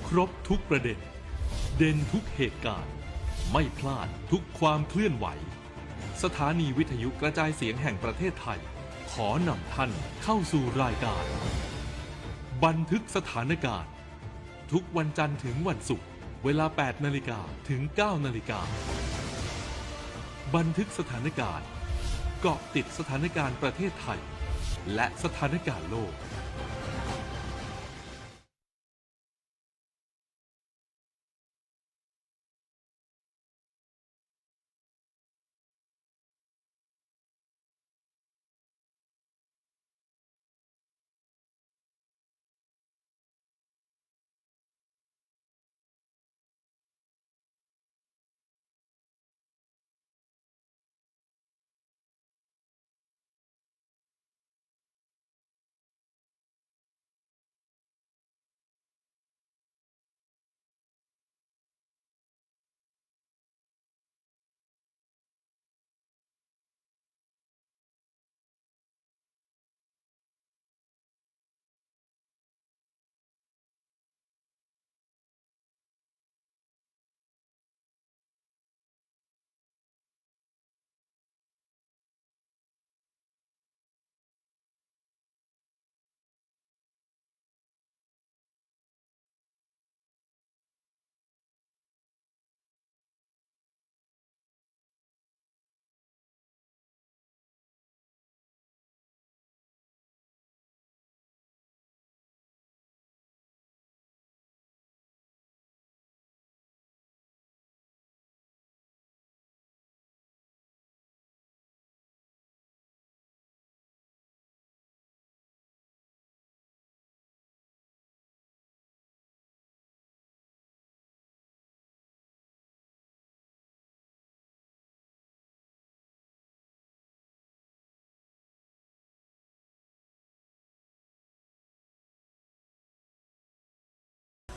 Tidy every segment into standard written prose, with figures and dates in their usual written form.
ครบทุกประเด็นเด่นทุกเหตุการณ์ไม่พลาดทุกความเคลื่อนไหวสถานีวิทยุกระจายเสียงแห่งประเทศไทยขอนำท่านเข้าสู่รายการบันทึกสถานการณ์ทุกวันจันทร์ถึงวันศุกร์เวลา 8 นาฬิกาถึง 9 นาฬิกาบันทึกสถานการณ์เกาะติดสถานการณ์ประเทศไทยและสถานการณ์โลก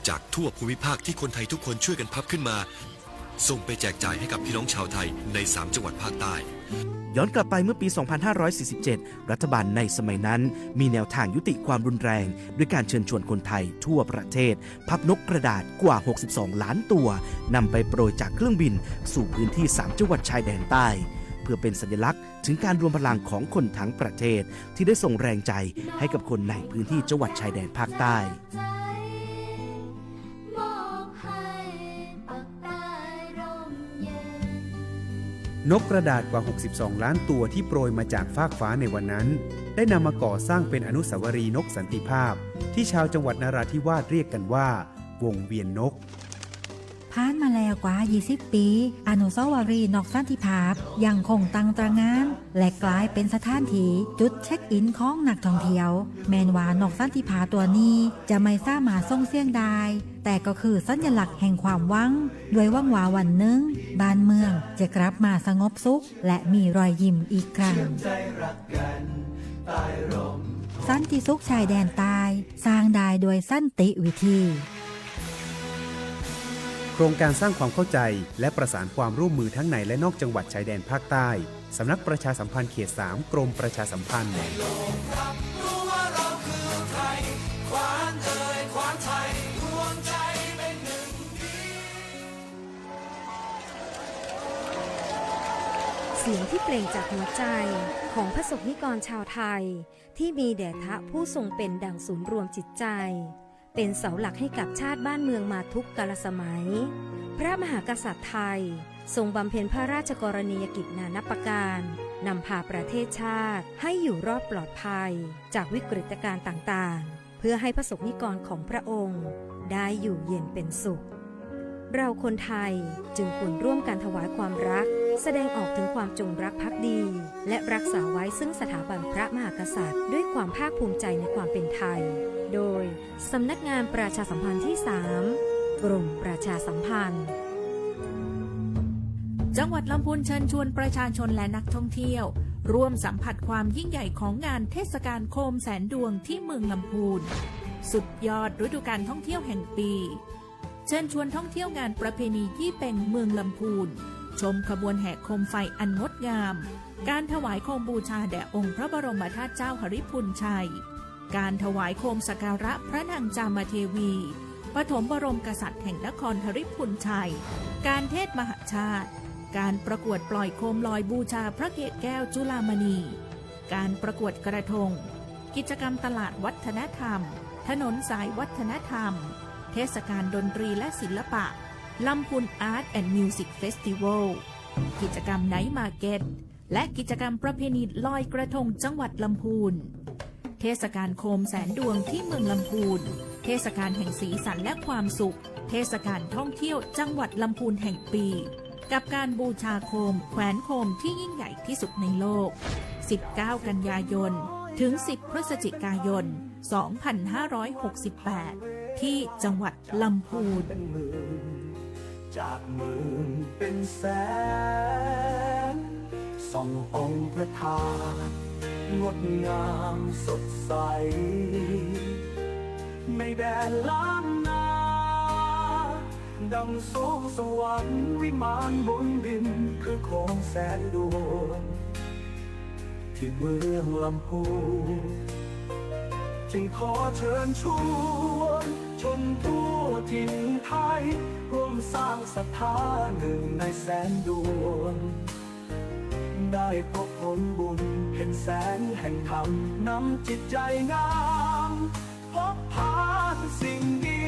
จากทั่วภูมิภาคที่คนไทยทุกคนช่วยกันพับขึ้นมาส่งไปแจกจ่ายให้กับพี่น้องชาวไทยใน3จังหวัดภาคใต้ย้อนกลับไปเมื่อปี 2547 รัฐบาลในสมัยนั้นมีแนวทางยุติความรุนแรงด้วยการเชิญชวนคนไทยทั่วประเทศพับนกกระดาษกว่า 62 ล้านตัวนำไปโปรยจากเครื่องบินสู่พื้นที่3จังหวัดชายแดนใต้เพื่อเป็นสัญลักษณ์ถึงการรวมพลังของคนทั้งประเทศที่ได้ส่งแรงใจให้กับคนในพื้นที่จังหวัดชายแดนภาคใต้นกกระดาษกว่า 62 ล้านตัวที่โปรยมาจากฟากฟ้าในวันนั้นได้นำมาก่อสร้างเป็นอนุสาวรีย์นกสันติภาพที่ชาวจังหวัดนราธิวาสเรียกกันว่าวงเวียนนกผ่านมาแล้วกว่า 20 ปี อนุสาวรีย์นกสันติภาพยังคงตั้งตระหง่านและกลายเป็นสถานที่จุดเช็คอินของนักท่องเที่ยวแม้ว่านกสันติภาพตัวนี้จะไม่สามารถส่งเสียงได้แต่ก็คือสัญลักษณ์แห่งความหวังด้วยหวังว่าวันหนึ่งบ้านเมืองจะกลับมาสงบสุขและมีรอยยิ้มอีกครั้งสันติสุขชายแดนใต้สร้างได้โดยสันติวิธีโครงการสร้างความเข้าใจและประสานความร่วมมือทั้งในและนอกจังหวัดชายแดนภาคใต้สำนักประชาสัมพันธ์เขต 3 กรมประชาสัมพันธ์เสียงที่เปล่งจากหัวใจของพระสงฆ์นิกรชาวไทยที่มีแด่พระผู้ทรงเป็นดั่งศูนย์รวมจิตใจเป็นเสาหลักให้กับชาติบ้านเมืองมาทุกกาลสมัยพระมหากษัตริย์ไทยทรงบำเพ็ญพระราชกรณียกิจนานับประการนำพาประเทศชาติให้อยู่รอดปลอดภัยจากวิกฤตการณ์ต่างๆเพื่อให้พระสงฆ์นิกรของพระองค์ได้อยู่เย็นเป็นสุขเราคนไทยจึงควรร่วมกันถวายความรักแสดงออกถึงความจงรักภักดีและรักษาไว้ซึ่งสถาบันพระมหากษัตริย์ด้วยความภาคภูมิใจในความเป็นไทยโดยสำนักงานประชาสัมพันธ์ที่ 3 กรมประชาสัมพันธ์จังหวัดลำพูนเชิญชวนประชาชนและนักท่องเที่ยวร่วมสัมผัสความยิ่งใหญ่ของงานเทศกาลโคมแสนดวงที่เมืองลำพูนสุดยอดฤดูกาลท่องเที่ยวแห่งปีเชิญชวนท่องเที่ยวงานประเพณียี่เป็งเมืองลำพูนชมขบวนแห่โคมไฟอันงดงามการถวายโคมบูชาแด่องค์พระบรมธาตุเจ้าหฤพุนชัยการถวายโคมสักการะพระนางจามเทวี ปฐมบรมกษัตริย์แห่งนครหฤพุนชัย การเทศมหชาติ การประกวดปล่อยโคมลอยบูชาพระเกศแก้วจุฬามณี การประกวดกระทง กิจกรรมตลาดวัฒนธรรม ถนนสายวัฒนธรรม เทศกาลดนตรีและศิลปะลำพูนอาร์ตแอนด์มิวสิกเฟสติวัลกิจกรรมไนท์มาร์เก็ตและกิจกรรมประเพณีลอยกระทงจังหวัดลำพูนเทศกาลโคมแสนดวงที่เมืองลำพูนเทศกาลแห่งสีสันและความสุขเทศกาลท่องเที่ยวจังหวัดลำพูนแห่งปีกับการบูชาโคมแขวนโคมที่ยิ่งใหญ่ที่สุดในโลก19 กันยายนถึง10 พฤศจิกายน 2568 ที่จังหวัดลำพูนจากหมื่นเป็นแสนส่ององค์พระธาตุงดงามสดใสไม่แดนล้านนาดังสวงสวรรค์วิมานบนดินคือโคมแสนดวงที่เมืองลำพูนจึงขอเชิญชวนชนทั่วถิ่นไทยร่วมสร้างศรัทธาหนึ่งในแสนดวงได้พบผลบุญเห็นแสงแห่งธรรมนำจิตใจงามพบผ่านสิ่งดี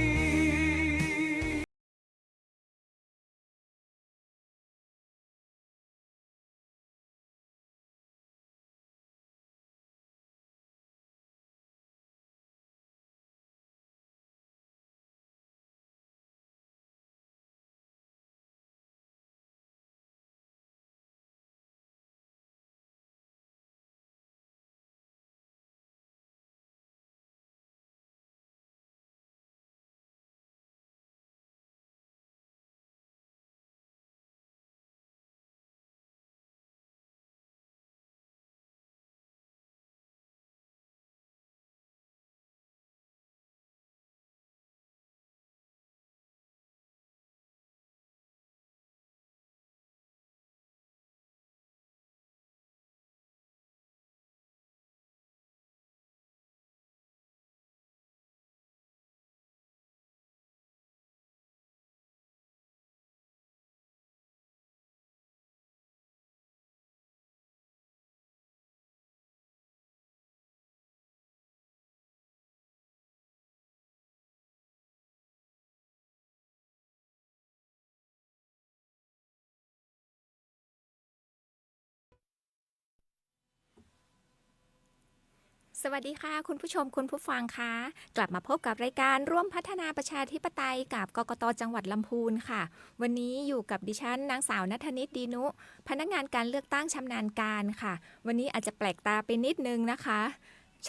สวัสดีค่ะคุณผู้ชมคุณผู้ฟังคะกลับมาพบกับรายการร่วมพัฒนาประชาธิปไตยกับกกต.จังหวัดลำพูนค่ะวันนี้อยู่กับดิฉันนางสาวณัฐนิตดีนุพนักงานการเลือกตั้งชำนาญการค่ะวันนี้อาจจะแปลกตาไปนิดนึงนะคะ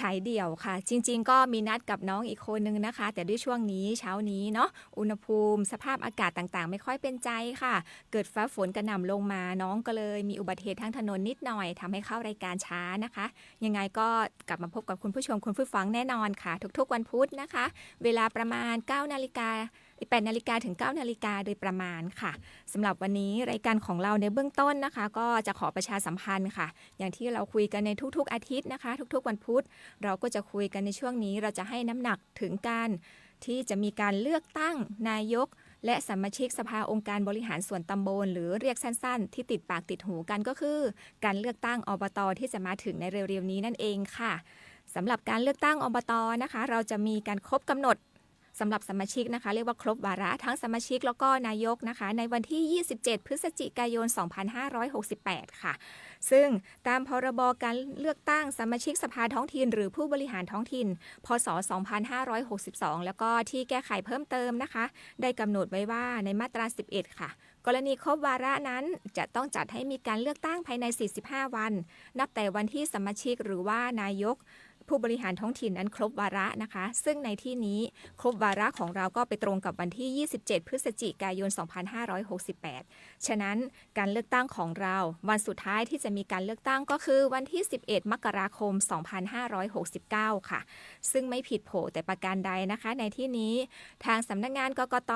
ฉายเดี่ยวค่ะจริงๆก็มีนัดกับน้องอีกคนนึงนะคะแต่ด้วยช่วงนี้เช้านี้เนาะอุณหภูมิสภาพอากาศต่างๆไม่ค่อยเป็นใจค่ะเกิดฟ้าฝนกระหน่ำลงมาน้องก็เลยมีอุบัติเหตุทางถนนนิดหน่อยทำให้เข้ารายการช้านะคะยังไงก็กลับมาพบกับคุณผู้ชมคุณผู้ฟังแน่นอนค่ะทุกๆวันพุธนะคะเวลาประมาณ 9 นาฬิกา 8 นาฬิกาถึง 9 นาฬิกาโดยประมาณค่ะสำหรับวันนี้รายการของเราในเบื้องต้นนะคะก็จะขอประชาสัมพันธ์ค่ะอย่างที่เราคุยกันในทุกๆอาทิตย์นะคะทุกๆวันพุธเราก็จะคุยกันในช่วงนี้เราจะให้น้ำหนักถึงการที่จะมีการเลือกตั้งนายกและสมาชิกสภาองค์การบริหารส่วนตำบลหรือเรียกสั้นๆที่ติดปากติดหูกันก็คือการเลือกตั้งอบต.ที่จะมาถึงในเร็วๆนี้นั่นเองค่ะสำหรับการเลือกตั้งอบต.นะคะเราจะมีการครบกำหนดสำหรับสมาชิกนะคะเรียกว่าครบวาระทั้งสมาชิกแล้วก็นายกนะคะในวันที่ 27 พฤศจิกายน 2568 ค่ะซึ่งตามพรบการเลือกตั้งสมาชิกสภาท้องถิ่นหรือผู้บริหารท้องถิ่นพ.ศ. 2562 แล้วก็ที่แก้ไขเพิ่มเติมนะคะได้กำหนดไว้ว่าในมาตรา 11 ค่ะกรณีครบวาระนั้นจะต้องจัดให้มีการเลือกตั้งภายใน 45 วันนับแต่วันที่สมาชิกหรือว่านายกผู้บริหารท้องถิ่นนั้นครบวาระนะคะซึ่งในที่นี้ครบวาระของเราก็ไปตรงกับวันที่ 27 พฤศจิกายน 2568 ฉะนั้นการเลือกตั้งของเราวันสุดท้ายที่จะมีการเลือกตั้งก็คือวันที่ 11 มกราคม 2569 ค่ะซึ่งไม่ผิดโผแต่ประการใดนะคะในที่นี้ทางสำนักงานกกต.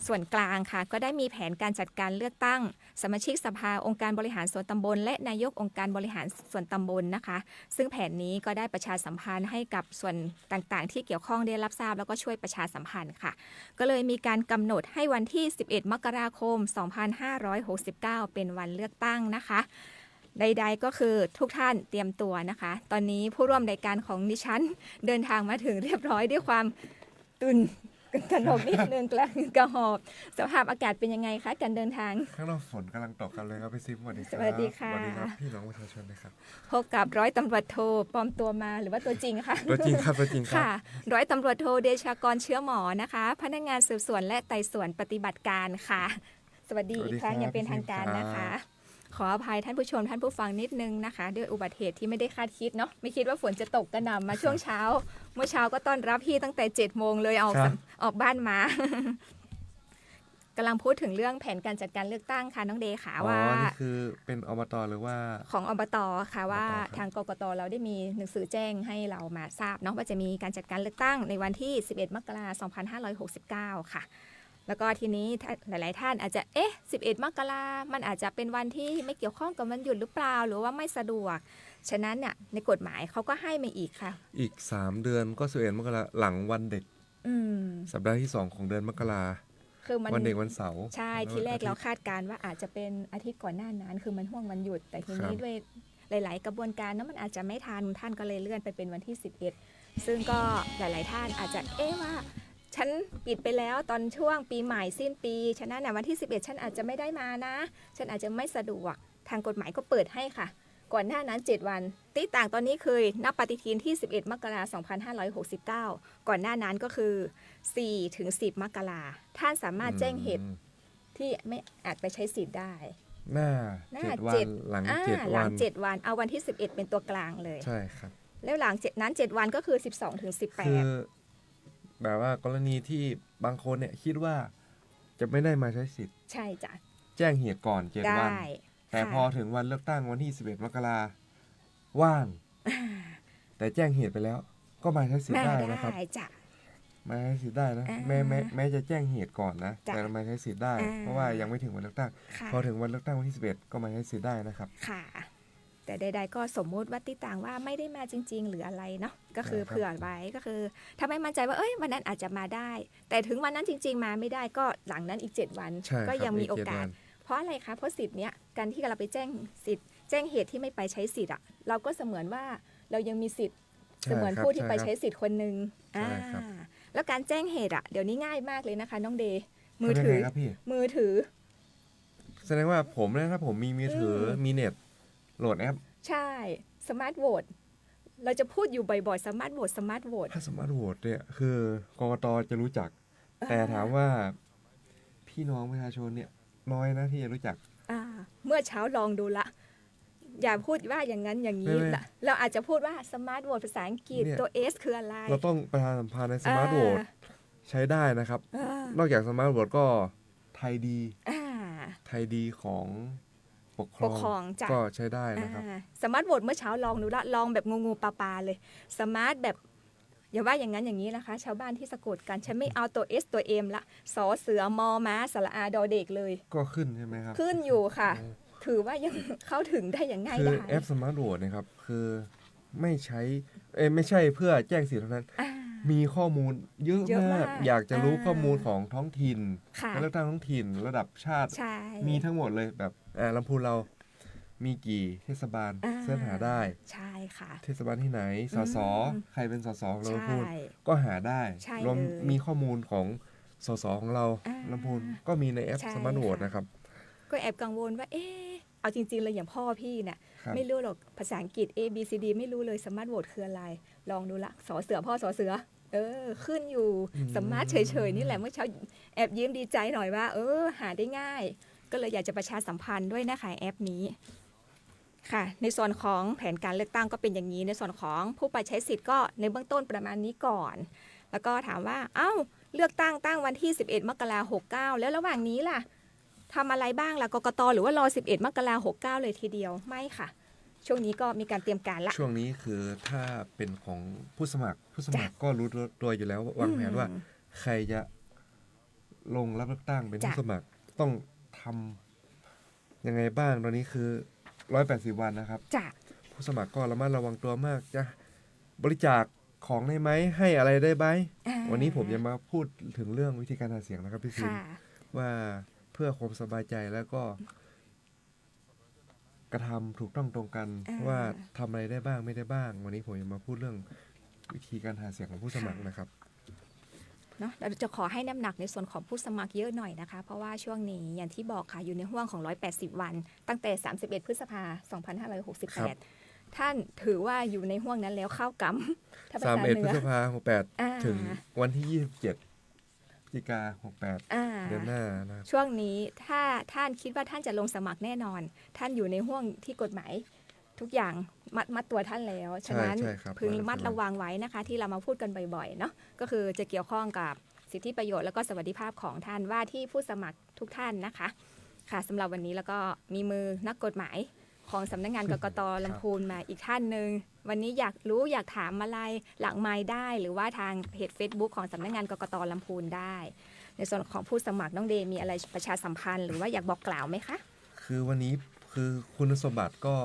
ส่วนกลางค่ะก็ได้มีแผนการจัดการเลือกตั้งสมาชิกสภาองค์การบริหารส่วนตำบลและนายกองค์การบริหารส่วนตำบลนะคะ ซึ่งแผนนี้ก็ได้ประชาสัมพันธ์ให้กับส่วนต่างๆ ที่เกี่ยวข้องได้รับทราบแล้วก็ช่วยประชาสัมพันธ์ค่ะ ก็เลยมีการกำหนดให้วันที่ 11 มกราคม 2569 เป็นวันเลือกตั้งนะคะ ใดๆก็คือทุกท่านเตรียมตัวนะคะ ตอนนี้ผู้ร่วมรายการของดิฉันเดินทางมาถึงเรียบร้อยด้วยความตื่นตระหนกนิดนึงกระหอบสภาพอากาศเป็นยังไงคะการเดินทาง ข้างนอกฝนกำลังตกกันเลยครับพี่ซิมสวัสดีครับ สวัสดีค่ะ สวัสดีครับพี่น้องประชาชนนะครับ พบกับร้อยตำรวจโทปลอมตัวมาหรือว่าตัวจริงคะ ตัวจริงครับตัวจริงครับ ค่ะร้อยตำรวจโทเดชากรเชื้อหมอนะคะ พนักงานสืบสวนและไต่สวนปฏิบัติการค่ะ สวัสดีอีกครั้งอย่างเป็นทางการนะคะ ขออภัยท่านผู้ชมท่านผู้ฟังนิดนึงนะคะด้วยอุบัติเหตุที่ไม่ได้คาดคิดเนาะไม่คิดว่าฝนจะตกกระหน่ำมาช่วงเช้า เมื่อเช้าก็ต้อนรับพี่ตั้งแต่ 7 โมงเลยออกบ้านมา กำลังพูดถึงเรื่องแผนการจัดการเลือกตั้งค่ะน้องเดย์ค่ะว่า นี่คือเป็นอบตหรือว่า ของอบตค่ะว่า อบตครับ ทางกกตเราได้มีหนังสือแจ้งให้เรามาทราบเนาะว่าจะมีการจัดการเลือกตั้งในวันที่ 11 มกราคม 2569 ค่ะ แล้วก็ทีนี้หลายๆท่านอาจจะ11 มกราคมมันอาจจะเป็นวันที่ไม่เกี่ยวข้องกับวันหยุดหรือเปล่าหรือว่าไม่สะดวกฉะนั้นเนี่ยในกฎหมายเขาก็ให้มาอีกค่ะ อีก3เดือนก็11 มกราหลังวันเด็ก สัปดาห์ที่2ของเดือนมกรา คือมัน วันเด็กวันเสาร์ ใช่ที่แรกเราคาดการณ์ว่าอาจจะเป็นอาทิตย์ก่อนหน้านั้นคือมันห่วงวันหยุด แต่ทีนี้ด้วยหลาย ๆ กระบวนการนั้นมันอาจจะไม่ทันท่านก็เลยเลื่อนไปเป็นวันที่ 11 ซึ่งก็หลาย ๆ ท่านอาจจะว่าฉันปิดไปแล้วตอนช่วงปีใหม่สิ้นปีฉะนั้นวันที่ 11 ฉันอาจจะไม่ได้มานะฉันอาจจะไม่สะดวกทางกฎหมายก็เปิดให้ค่ะ ก่อนหน้านั้น 7 วันที่ต่างตอนนี้คือนับปฏิทินที่ 11 มกราคม 2569 ก่อนหน้านั้นก็คือ 4 ถึง 10 มกราท่านสามารถแจ้งเหตุที่ไม่อาจไปใช้สิทธิ์ได้ หน้า7 วันหลัง7 วัน 7 วันเอาวันที่ 11 เป็นตัวกลางเลย ใช่ครับ แล้วหลังนั้น 7 วันก็คือ 12 ถึง คือ 18 แบบว่ากรณีที่บางคนเนี่ยคิดว่าจะไม่ได้มาใช้สิทธิ์ ใช่จ้ะ แจ้งเหตุก่อน7 วัน ได้ แต่พอถึงวันเลือกตั้งวันที่ 11 มกราว่าง แต่แจ้งเหตุไปแล้ว ก็มาใช้สิทธิ์ได้นะครับ ได้จ้ะ มาใช้สิทธิ์ได้นะแม้จะแจ้งเหตุก่อนนะ จ้ะ แต่มาใช้สิทธิ์ได้ เพราะว่ายังไม่ถึงวันเลือกตั้ง ค่ะ พอถึงวันเลือกตั้งวันที่ 11 ก็มาใช้สิทธิ์ได้นะครับ ค่ะ แต่ใด ๆ ก็สมมุติว่าติต่างว่าไม่ได้มาจริง ๆ หรืออะไรเนาะก็คือ ครับ เผื่อไว้ก็คือถ้าไม่มั่นใจว่าวันนั้นอาจจะมาได้ แต่ถึงวันนั้นจริง ๆ มาไม่ได้ก็หลังนั้นอีก 7 วัน ใช่ ก็ ครับ ยังมี ก โอ 7 กา วั ส น เพราะอะไรคะเพราะสิทธิ์เนี้ยการที่เราไปแจ้งสิทธิ์แจ้งเหตุที่ไม่ไปใช้สิทธิ์อ่ะเราก็เสมือนว่าเรายังมีสิทธิ์ ใช่ เสมือน ครับ ผู้ที่ไป ใช่ครับ ใช้สิทธิ์คนหนึ่ง ใช่ครับ แล้วการแจ้งเหตุอ่ะเดี๋ยวนี้ง่ายมากเลยนะคะน้องเดย์มือถือ ทำยังไงครับพี่ มือถือ แสดงว่าผมเนี่ยถ้าผมมีมือถือมีเน็ตโหลดแอป ใช่สมาร์ทโหวตเราจะพูดอยู่บ่อยๆสมาร์ทโหวตสมาร์ทโหวต ถ้าสมาร์ทโหวตเนี่ยคือกกตจะรู้จัก แต่ถามว่าพี่น้องประชาชนเนี่ยน้อยนะที่จะรู้จัก เมื่อเช้าลองดูละ อย่าพูดว่าอย่างนั้นอย่างนี้ ไม่ ละเราอาจจะพูดว่าสมาร์ทโหวตภาษาอังกฤษ เนี่ย ตัว S คืออะไร เราต้องประชาสัมพันธ์ในสมาร์ทโหวตใช้ได้นะครับ อ่าน อกจากสมาร์ทโหวตก็ไทยดี อ่า ไทยดีของปกคร ปกครองจ้ะ ก็ใช้ได้นะครับ สมาร์ทโหวตเมื่อเช้าลองดูละลองแบบงูๆปลาๆเลยสมาร์ทแบบอย่าว่าอย่างนั้นอย่างนี้นะคะ ชาวบ้านที่สะกดกันฉันไม่เอาตัว S ตัว M ละสอเสือมอม้าสระอาดอเด็กเลย ก็ขึ้นใช่ไหมครับ ขึ้นอยู่ค่ะ ถือว่ายังเข้าถึงได้อย่างง่าย คือ ได้ แอปสมาร์ทโหวตนะครับคือไม่ใช้ไม่ใช่เพื่อแจ้งสิทธิ์เท่านั้น มีข้อมูลเยอะ เยอะ มาม าก ก อยากจะรู้ อ่า ข้อมูลของท้องถิ่น ค่ะ การเลือกตั้งท้องถิ่นระดับชาติ ใช่ มีทั้งหมดเลยแบบลำพูนเรามีกี่เทศบาล อ่า เสิร์ชหาได้ ใช่ค่ะ เทศบาลที่ไหนสสใครเป็นสสของเรา ใช่ ลำพูนก็หาได้ ใช่ รวม เลย มีข้อมูลของสสของเรา อ่า ลำพูนก็มีในแอป ใช่ สมาร์ทโหวต ค่ะ นะครับ ก็แอบกังวลว่าเอาจริงๆเลยอย่างพ่อพี่เนี่ย ครับ ไม่รู้หรอกภาษาอังกฤษ A B C D ไม่รู้เลยสมาร์ทโหวตคืออะไร ลองดูละสอเสือพ่อสอเสือ ขึ้นอยู่สมาร์ทเฉยๆนี่แหละเมื่อเช้าแอบยิ้มดีใจหน่อยว่า หาได้ง่าย ก็เลยอยากจะประชาสัมพันธ์ด้วยนะคะแอปนี้ค่ะ ในส่วนของแผนการเลือกตั้งก็เป็นอย่างนี้ ในส่วนของผู้ไปใช้สิทธิ์ก็ในเบื้องต้นประมาณนี้ก่อน แล้วก็ถามว่าเลือกตั้งวันที่ 11 มกราคม 69 แล้วระหว่างนี้ล่ะทำอะไรบ้างล่ะกกตหรือว่ารอ 11 มกราคม 69 เลยทีเดียวไม่ค่ะ ช่วงนี้ก็มีการเตรียมการละ ช่วงนี้คือถ้าเป็นของผู้สมัครก็รู้ตัวอยู่แล้ววางแผนว่าใครจะ ลงรับเลือกตั้งเป็นผู้ จ้ะ สมัครต้องทำยังไงบ้างตอนนี้คือ180 วันนะครับ จ้ะ ผู้สมัครก็ระมัดระวังตัวมากจะบริจาคของได้ไหมให้อะไรได้ไหม อ่า วันนี้ผมจะมาพูดถึงเรื่องวิธีการหาเสียงนะครับพี่ซิม ค่ะ ว่าเพื่อความสบายใจแล้วก็กระทำถูกต้องตรงกัน ว่าทำอะไรได้บ้างไม่ได้บ้าง วันนี้ผมจะมาพูดเรื่องวิธีการหาเสียงของผู้สมัครนะครับ เนาะเราจะขอให้น้ำหนักในส่วนของผู้สมัครเยอะหน่อยนะคะ เพราะว่าช่วงนี้อย่างที่บอกค่ะอยู่ในห่วงของ180 วัน ตั้งแต่31พฤษภา ครับ 2568 ท่านถือว่าอยู่ในห่วงนั้นแล้วเข้ากำถ้าภาษา 31 เห พ นื ฤ อ ษภาคม อ่า 68 ถึงวันที่ 27 พฤศจิกา อ่า 68 เดือนหน้านะครับ ช่วงนี้ถ้าท่านคิดว่าท่านจะลงสมัครแน่นอน ท่านอยู่ในห่วงที่กฎหมายทุกอย่างมัดตัวท่านแล้ว ฉะนั้น ใช่ครับ พึงระมัดระวังไว้นะคะ ที่เรามาพูดกันบ่อยๆเนาะก็คือจะเกี่ยวข้องกับสิทธิประโยชน์แล้วก็สวัสดิภาพของท่านว่าที่ผู้สมัครทุกท่านนะคะค่ะสำหรับวันนี้แล้วก็มีมือนักกฎหมายของสำนักงานกกตลำพูนมาอีกท่านหนึ่งวันนี้อยากรู้อยากถามอะไรหลังไมค์ได้ หรือว่าทางเพจ Facebook ของสำนักงานกกตลำพูนได้ ในส่วนของผู้สมัครน้องเดย์มีอะไรประชาสัมพันธ์หรือว่าอยากบอกกล่าวไหมคะ คือวันนี้คือคุณสมบัติก็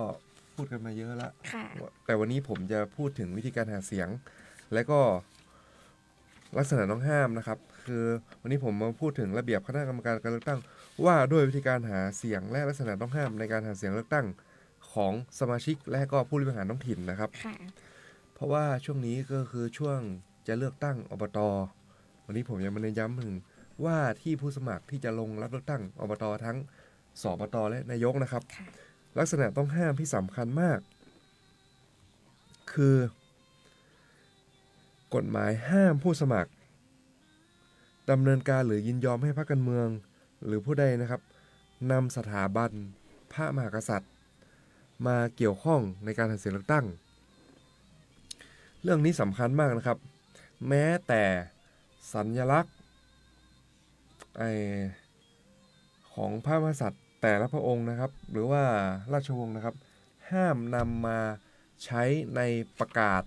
พูดกันมาเยอะแล้ว ค่ะ แต่วันนี้ผมจะพูดถึงวิธีการหาเสียง และก็ลักษณะต้องห้ามนะครับ คือวันนี้ผมมาพูดถึงระเบียบคณะกรรมการการเลือกตั้ง ว่าด้วยวิธีการหาเสียงและลักษณะต้องห้ามในการหาเสียงเลือกตั้งของสมาชิกและก็ผู้บริหารท้องถิ่นนะครับ ค่ะ เพราะว่าช่วงนี้ก็คือช่วงจะเลือกตั้งอบต. วันนี้ผมยังมาเน้นย้ำถึงว่าที่ผู้สมัครที่จะลงรับเลือกตั้งอบต. ทั้งสบต. และนายกนะครับ ค่ะ ลักษณะต้องห้ามที่สำคัญมาก คือกฎหมายห้ามผู้สมัครดำเนินการหรือยินยอมให้พรรคการเมืองหรือผู้ใดนะครับนำสถาบันพระมหากษัตริย์มาเกี่ยวข้องในการหาเสียงเลือกตั้ง เรื่องนี้สำคัญมากนะครับ แม้แต่สัญลักษณ์ของพระมหากษัตริย์แต่ละพระองค์นะครับ หรือว่าราชวงศ์นะครับ ห้ามนำมาใช้ในประกาศ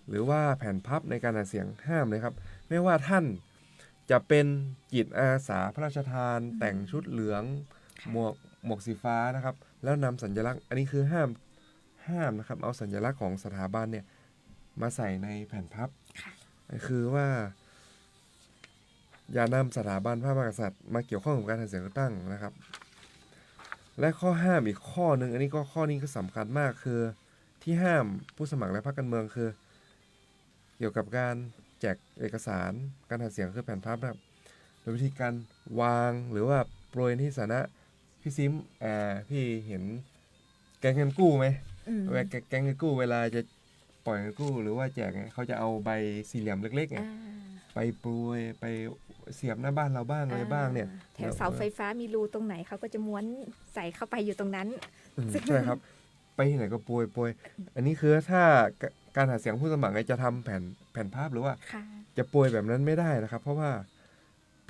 หรือว่าแผ่นพับในการหาเสียงห้ามเลยครับ ไม่ว่าท่านจะเป็นจิตอาสาพระราชทาน แต่งชุดเหลืองหมวกสีฟ้านะครับ แล้วนำสัญลักษณ์อันนี้คือห้ามนะครับเอาสัญลักษณ์ของสถาบันเนี่ยมาใส่ในแผ่นพับ คือว่า อย่านำสถาบันพระมหากษัตริย์มาเกี่ยวข้องกับการหาเสียงเลือกตั้งนะครับ และข้อห้ามอีกข้อหนึ่งอันนี้ก็ข้อนี้ก็สำคัญมากคือที่ห้ามผู้สมัครและพรรคการเมืองคือ เกี่ยวกับการแจกเอกสารการหาเสียงคือแผ่นพับนะครับโดยวิธีการวางหรือว่าโปรยที่สาธารณะพี่ซิมพี่เห็นแก๊งเงินกู้ไหมแก๊งเงินกู้เวลาจะปล่อยเงินกู้หรือว่าแจกเนี่ยเขาจะเอาใบสี่เหลี่ยมเล็กๆเนี่ยไปโปรยไปเสียบหน้าบ้านเราบ้างอะไรบ้างเนี่ย แถวเสาไฟฟ้ามีรูตรงไหนเขาก็จะม้วนใส่เข้าไปอยู่ตรงนั้น ใช่ครับ ไปที่ไหนก็โปรยอันนี้คือถ้าการหาเสียงผู้สมัครจะทำแผ่นภาพหรือว่า ค่ะ จะโปรยแบบนั้นไม่ได้นะครับ เพราะว่า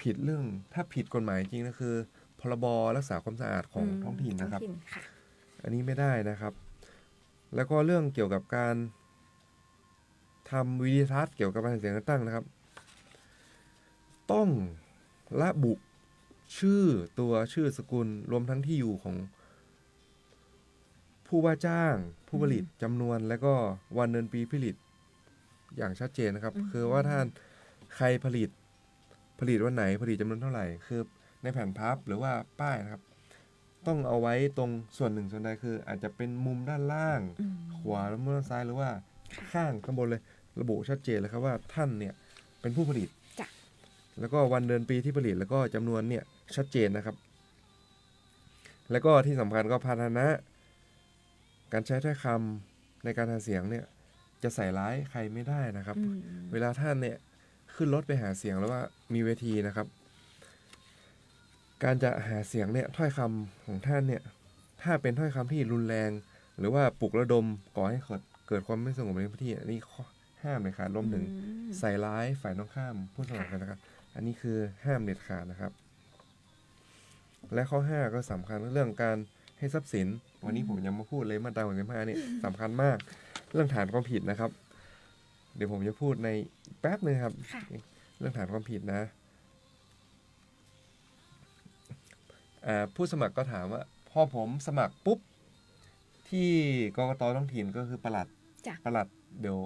ผิดเรื่องถ้าผิดกฎหมายจริงนะคือพรบรักษาความสะอาดของท้องถิ่นนะครับ ท้องถิ่ค่ะ อันนี้ไม่ได้นะครับ แล้วก็เรื่องเกี่ยวกับการทำวิดีทัศน์เกี่ยวกับการหาเสียงเลือกตั้งนะครับ ต้องระบุชื่อสกุลรวมทั้งที่อยู่ของผู้ว่าจ้างผู้ผลิตจำนวนและก็วันเดือนปีผลิตอย่างชัดเจนนะครับ คือว่าท่านใครผลิตวันไหนผลิตจำนวนเท่าไหร่ คือในแผ่นพับหรือว่าป้ายนะครับ ต้องเอาไว้ตรงส่วนหนึ่งส่วนใดคือ อาจจะเป็นมุมด้านล่างขวาและมุมด้านซ้ายหรือว่าข้างข้างบนเลยระบุชัดเจนเลยครับว่าท่านเนี่ยเป็นผู้ผลิต แล้วก็วันเดือนปีที่ผลิตแล้วก็จำนวนเนี่ยชัดเจนนะครับ แล้วก็ที่สำคัญก็พาหนะการใช้ถ้อยคำในการหาเสียงเนี่ยจะใส่ร้ายใครไม่ได้นะครับ เวลาท่านเนี่ยขึ้นรถไปหาเสียงแล้วว่ามีเวทีนะครับ การจะหาเสียงเนี่ยถ้อยคำของท่านเนี่ยถ้าเป็นถ้อยคำที่รุนแรง หรือว่าปลุกระดมก่อให้เกิดความไม่สงบในพื้นที่อันนี้ข้อห้ามเลยค่ะรวมถึงใส่ร้ายฝ่ายตรงข้ามผู้สมัครกันนะครับ อันนี้คือห้ามเด็ดขาดนะครับ และข้อ5ก็สำคัญเรื่องการให้ทรัพย์สินวันนี้ผมยังมาพูดเลยมาตรา65เนี่ยสำคัญมากเรื่องฐานความผิดนะครับ เดี๋ยวผมจะพูดในแป๊บนึงครับ เรื่องฐานความผิดนะ ผู้สมัครก็ถามว่าพอผมสมัครปุ๊บที่กกตท้องถิ่นก็คือปลัด จ้ะ ปลัดเดี๋ยว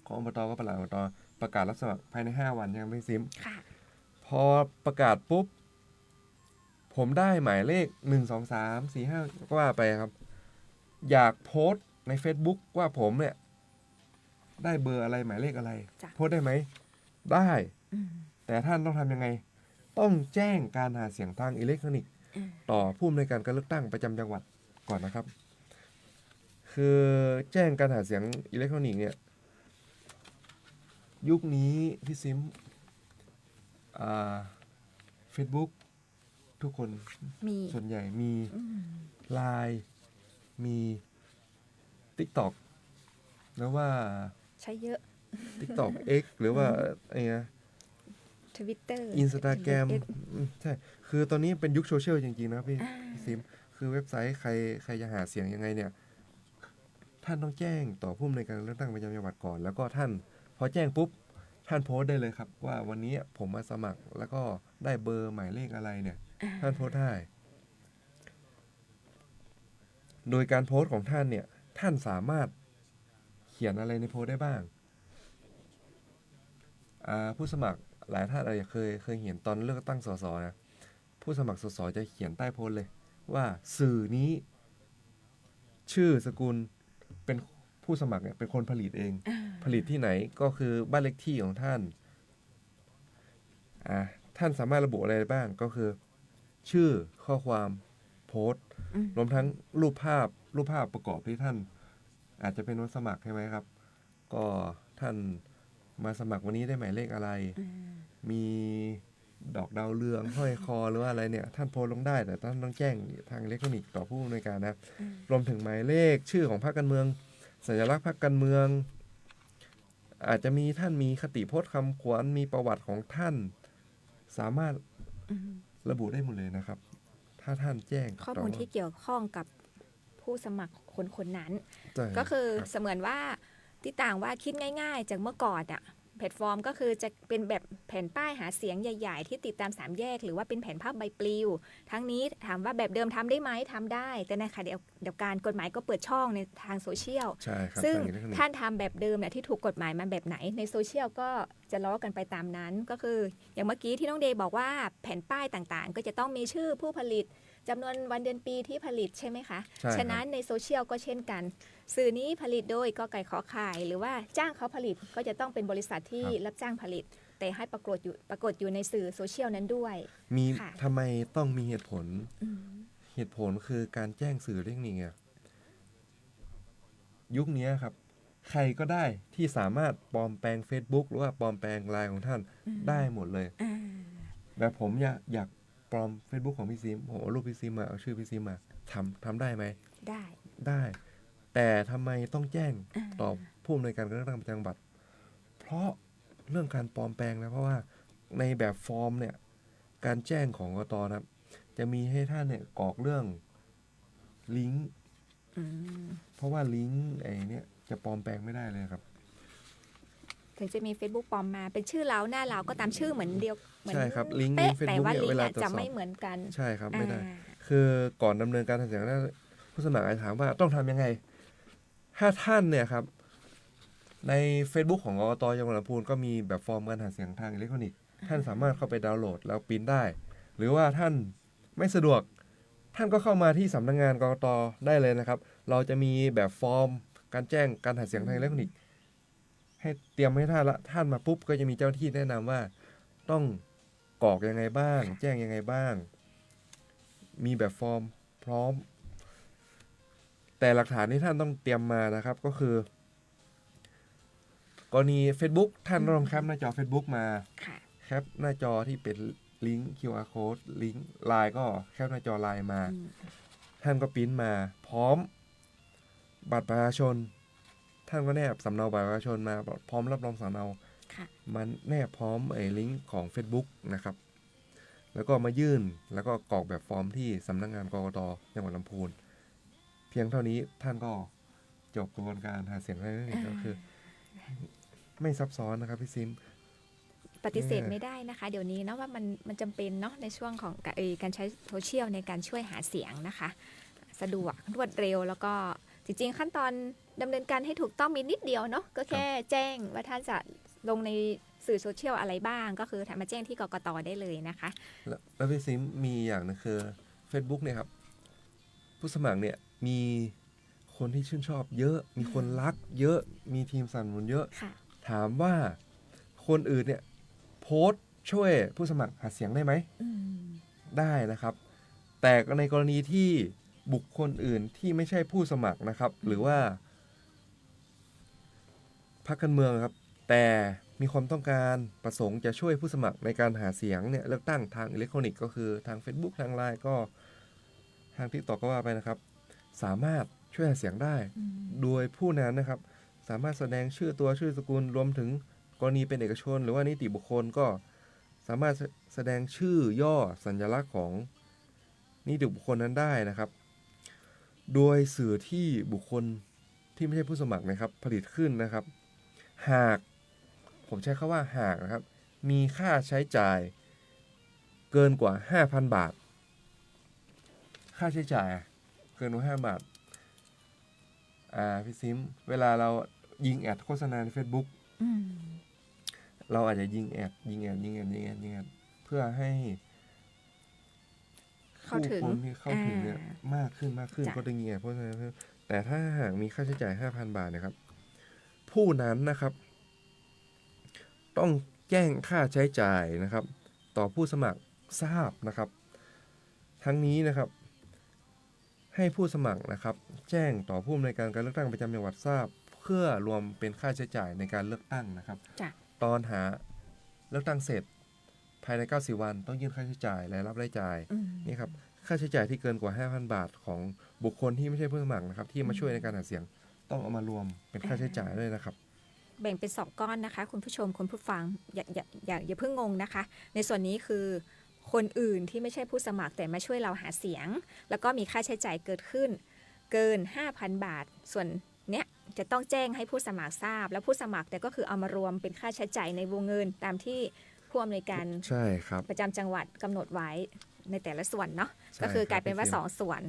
ของอบตก็ปลัดอบตประกาศรับสมัครภายใน5 วันใช่ไหมพี่ซิม ค่ะ พอประกาศปุ๊บผมได้หมายเลข1 2 3 4 5ก็ว่าไปครับ อยากโพสต์ใน Facebook ว่าผมเนี่ยได้เบอร์อะไรหมายเลขอะไร จ้ะ โพสต์ได้ไหมได้ อืม แต่ท่านต้องทำยังไง ต้องแจ้งการหาเสียงทางอิเล็กทรอนิกส์ อืม ต่อผู้อำนวยการการเลือกตั้งประจำจังหวัดก่อนนะครับ คือแจ้งการหาเสียงอิเล็กทรอนิกส์เนี่ยยุคนี้พี่ซิมFacebook ทุกคน มี ส่วนใหญ่มี อืม Line มี TikTok แล้วว่า ใช้เยอะ TikTok X หรือว่าไอ้นะ Twitter Instagram X ใช่ คือตอนนี้เป็นยุคโซเชียลจริงๆนะพี่ซิม คือเว็บไซต์ใครจะหาเสียงยังไงเนี่ย ท่านต้องแจ้งต่อผู้อำนวยการเลือกตั้งประจำจังหวัดก่อน แล้วก็ท่านพอแจ้งปุ๊บ ท่านโพสต์ได้เลยครับ ว่าวันนี้ผมมาสมัครแล้วก็ได้เบอร์หมายเลขอะไรเนี่ย ท่านโพสต์ได้ โดยการโพสต์ของท่านเนี่ย ท่านสามารถเขียนอะไรในโพสต์ได้บ้าง ผู้สมัครหลายท่านอาจจะเคยเห็นตอนเลือกตั้งสสนะผู้สมัครสสจะเขียนใต้โพสต์เลย ว่าสื่อนี้ชื่อสกุลเป็นผู้สมัครเนี่ยเป็นคนผลิตเอง ผลิตที่ไหนก็คือบ้านเลขที่ของท่านท่านสามารถระบุอะไรบ้างก็คือ ชื่อข้อความโพสต์รวมทั้งรูปภาพประกอบที่ท่าน อาจจะเป็นวันสมัครใช่ไหมครับ ก็ท่านมาสมัครวันนี้ได้หมายเลขอะไร มีดอกดาวเรืองห้อยคอหรือว่าอะไรเนี่ย ท่านโพสต์ลงได้แต่ท่านต้องแจ้งทางอิเล็กทรอนิกส์ต่อผู้อำนวยการนะ รวมถึงหมายเลขชื่อของพรรคการเมือง สัญลักษณ์พรรคการเมือง อาจจะมีท่านมีคติพจน์คำขวัญมีประวัติของท่าน สามารถระบุได้หมดเลยนะครับ ถ้าท่านแจ้ง ข้อมูลที่เกี่ยวข้องกับผู้สมัครคนนั้น ใช่ ก็คือ รับ เสมือนว่าที่ต่างว่าคิดง่ายๆ จากเมื่อก่อนอะแพลตฟอร์มก็คือจะเป็นแบบแผ่นป้ายหาเสียงใหญ่ๆ ที่ติดตาม3แยก หรือว่าเป็นแผ่นภาพใบปลิว ทั้งนี้ถามว่าแบบเดิมทำได้ไหมทำได้ แต่ในขณะเดียวกันกฎหมายก็เปิดช่องในทางโซเชียล ใช่ครับ ซึ่ง ทางอิเล็กทรอนิกส์ ท่านทำแบบเดิมเนี่ยที่ถูกกฎหมายมาแบบไหนในโซเชียลก็จะล้อกันไปตามนั้นก็คืออย่างเมื่อกี้ที่น้องเดย์บอกว่าแผ่นป้ายต่างๆ ก็จะต้องมีชื่อผู้ผลิตจำนวนวันเดือนปีที่ผลิตใช่ไหมคะ ใช่ครับ ฉะนั้นในโซเชียลก็เช่นกัน สื่อนี้ผลิตโดยกไก่ขอไข่หรือว่าจ้างเขาผลิตก็จะต้องเป็นบริษัทที่รับจ้างผลิต แต่ให้ปรากฏอยู่ในสื่อโซเชียลนั้นด้วย มี ค่ะ ทำไมต้องมีเหตุผล อืม เหตุผลคือการแจ้งสื่อเทคนิคเนี่ยยุคนี้ครับ ใครก็ได้ที่สามารถปลอมแปลง Facebook หรือว่าปลอมแปลงไลน์ของท่านได้หมดเลย อ่า แบบผมอยากปลอม Facebook ของพี่ซิมผมเอารูปพี่ซิมมาเอาชื่อพี่ซิมมาทำได้ไหม ได้ ได้ แต่ทำไมต้องแจ้งต่อผู้อำนวยการการเลือกตั้งประจำจังหวัด เพราะเรื่องการปลอมแปลงนะเพราะว่าในแบบฟอร์มเนี่ย การแจ้งของกตนะครับ จะมีให้ท่านเนี่ยกรอกเรื่องลิงก์ อืม เพราะว่าลิงก์ไอ้เนี่ยจะปลอมแปลงไม่ได้เลยครับ ถึงจะมี Facebook ปลอมมาเป็นชื่อเราหน้าเราก็ตามชื่อเหมือนเดียวเหมือน ใช่ครับลิงก์ เป๊ะ Facebook แต่ว่า เนี่ย ลิง เว ก์ ลา อาจ ตรวจ จะ สอบ ไม่เหมือนกัน ใช่ครับไม่ได้ อ่า คือก่อนดำเนินการทางเสียงแล้วผู้สมัครอาจจะถามว่าต้องทำยังไง ถ้าท่านเนี่ยครับ ใน Facebook ของกกตจังหวัดลำพูนก็มีแบบฟอร์มการหาเสียงทางอิเล็กทรอนิกส์ท่านสามารถเข้าไปดาวน์โหลดแล้วปริ้นได้ หรือว่าท่านไม่สะดวก ท่านก็เข้ามาที่สำนักงานกกตได้เลยนะครับ เราจะมีแบบฟอร์มการแจ้งการหาเสียงทางอิเล็กทรอนิกส์ให้เตรียมให้ท่านละท่านมาปุ๊บก็จะมีเจ้าหน้าที่แนะนำว่าต้องกรอกยังไงบ้าง แจ้งยังไงบ้าง มีแบบฟอร์มพร้อม แต่หลักฐานที่ท่านต้องเตรียมมานะครับ ก็คือกรณี Facebook ท่านต้องแคปหน้าจอ Facebook มา ค่ะ แคปหน้าจอที่เป็นลิงก์ QR code ลิงก์ไลน์ก็แคปหน้าจอไลน์มา อืม ท่านก็ปริ้นมาพร้อมบัตรประชาชน ท่านก็แนบสำเนาบัตรประชาชนมาพร้อมรับรองสำเนา ค่ะ มันแนบพร้อมไอ้ลิงก์ของ Facebook นะครับ แล้วก็มายื่นแล้วก็กรอกแบบฟอร์มที่สำนักงานกกตจังหวัดลำพูน เพียงเท่านี้ท่านก็จบกระบวนการหาเสียงได้เลยก็คือ ไม่ซับซ้อนนะครับพี่ซิม ปฏิเสธไม่ได้นะคะเดี๋ยวนี้เนาะว่ามันจำเป็นเนาะในช่วงของการใช้โซเชียลในการช่วยหาเสียงนะคะสะดวกรวดเร็วแล้วก็จริงๆขั้นตอนดำเนินการให้ถูกต้องมีนิดเดียวเนาะก็แค่แจ้งว่าท่านจะลงในสื่อโซเชียลอะไรบ้างก็คือมาแจ้งที่กกตได้เลยนะคะแล้วพี่ซิมมีอย่างนึงคือ Facebook เนี่ยครับผู้สมัครเนี่ยมีคนที่ชื่นชอบเยอะมีคนรักเยอะมีทีมสนับสนุนเยอะถามว่าคนอื่นเนี่ยโพสต์ช่วยผู้สมัครหาเสียงได้ไหมได้นะครับแต่ในกรณีที่บุคคลอื่นที่ไม่ใช่ผู้สมัครนะครับหรือว่าพรรคการเมืองครับแต่มีความต้องการประสงค์จะช่วยผู้สมัครในการหาเสียงเนี่ยเลือกตั้งทางอิเล็กทรอนิกส์ก็คือทาง Facebook ทาง LINE ก็ทาง TikTok ก็ว่าไปนะครับสามารถช่วยหาเสียงได้โดยผู้นั้นนะครับสามารถแสดงชื่อตัวชื่อสกุลรวมถึงกรณีเป็นเอกชนหรือว่านิติบุคคลก็สามารถแสดงชื่อย่อสัญลักษณ์ของนิติบุคคลนั้นได้นะครับโดยสื่อที่บุคคลที่ไม่ใช่ผู้สมัครนะครับผลิตขึ้นนะครับหากผมใช้คำว่าหากนะครับมีค่าใช้จ่ายเกินกว่า 5,000 บาทค่าใช้จ่ายเกินกว่า5 บาทพี่ซิมเวลาเรายิงแอดโฆษณาใน Facebook เราอาจจะยิงแอดเพื่อให้ผู้คนที่เข้าถึงเนี่ยมากขึ้นก็ต้องยิงแอดโฆษณาแต่ถ้าหากมีค่าใช้จ่าย 5,000 บาทนะครับผู้นั้นนะครับต้องแจ้งค่าใช้จ่ายนะครับต่อผู้สมัครทราบนะครับทั้งนี้นะครับให้ผู้สมัครนะครับแจ้งต่อผู้อำนวยการการเลือกตั้งประจำจังหวัดทราบเพื่อรวมเป็นค่าใช้จ่ายในการเลือกตั้งนะครับตอนหาเลือกตั้งเสร็จภายใน90 วันต้องยื่นค่าใช้จ่ายรายรับรายจ่ายนี่ครับค่าใช้จ่ายที่เกินกว่า 5,000 บาทของบุคคลที่ไม่ใช่ผู้สมัครนะครับที่มาช่วยในการหาเสียงต้องเอามารวมเป็นค่าใช้จ่ายด้วยนะครับแบ่งเป็น2ก้อนนะคะคุณผู้ชมคุณผู้ฟังอย่าเพิ่งงงนะคะในส่วนนี้คือคนอื่นที่ไม่ใช่ผู้สมัครแต่มาช่วยเราหาเสียงแล้วก็มีค่าใช้จ่ายเกิดขึ้นเกิน 5,000 บาทส่วนเนี้ยจะต้องแจ้งให้ผู้สมัครทราบแล้วผู้สมัครแต่ก็คือเอามารวมเป็นค่าใช้จ่ายในวงเงินตามที่ผู้อำนวยการประจำจังหวัดกำหนดไว้ในแต่ละส่วนเนาะก็คือกลายเป็นว่า2 ส่วน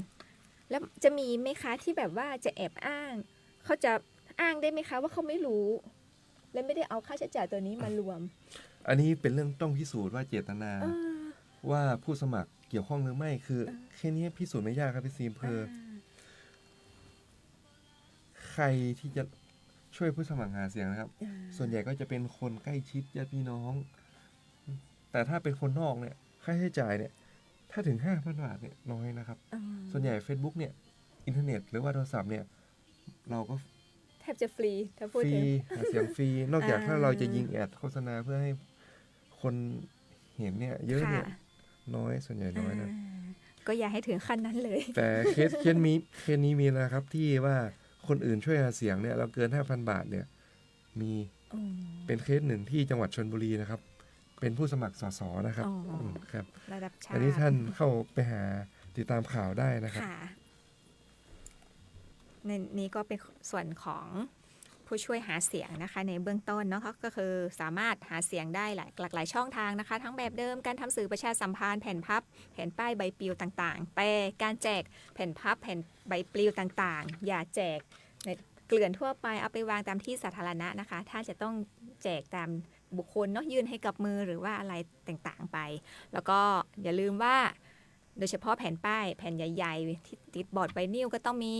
แล้วจะมีไหมคะที่แบบว่าจะแอบอ้างเขาจะอ้างได้ไหมคะว่าเขาไม่รู้และไม่ได้เอาค่าใช้จ่ายตัวนี้มารวมอันนี้เป็นเรื่องต้องพิสูจน์ว่าเจตนาว่าผู้สมัครเกี่ยวข้องหรือไม่คือแค่นี้พิสูจน์ไม่ยากครับพี่ซีมเพอใครที่จะช่วยผู้สมัครหาเสียงนะครับส่วนใหญ่ก็จะเป็นคนใกล้ชิดญาติพี่น้องแต่ถ้าเป็นคนนอกเนี่ยค่าใช้จ่ายเนี่ยถ้าถึง 5,000 บาทเนี่ยน้อยนะครับส่วนใหญ่ Facebook เนี่ยอินเทอร์เน็ตหรือว่าโทรศัพท์เนี่ยเราก็แทบจะฟรีถ้าพูดถึงหาเสียงฟรีนอกจากถ้าเราจะยิงแอดโฆษณาเพื่อให้คนเห็นเนี่ยเยอะเนี่ยน้อยส่วนใหญ่น้อยนะก็อย่าให้ถึงขั้นนั้นเลยแต่เคสนี้มีนะครับที่ว่าคนอื่นช่วยหาเสียงเนี่ยเราเกิน 5,000 บาทเนี่ยมีเป็นเคสหนึ่งที่จังหวัดชลบุรีนะครับเป็นผู้สมัครสสนะครับครับระดับชาติอันนี้ท่านเข้าไปหาติดตามข่าวได้นะครับในนี้ก็เป็นส่วนของผู้ช่วยหาเสียงนะคะในเบื้องต้นเนาะก็คือสามารถหาเสียงได้หลากหลายช่องทางนะคะทั้งแบบเดิมการทำสื่อประชาสัมพันธ์แผ่นพับแผ่นป้ายใบปลิวต่างๆแต่การแจกแผ่นพับแผ่นใบปลิวต่างๆอย่าแจกในเกลื่อนทั่วไปเอาไปวางตามที่สาธารณะนะคะถ้าจะต้องแจกตามบุคคลเนาะยื่นให้กับมือหรือว่าอะไรต่างๆไปแล้วก็อย่าลืมว่าโดยเฉพาะแผ่นป้ายแผ่นใหญ่ๆที่ติดบอร์ดไวนิลก็ต้องมี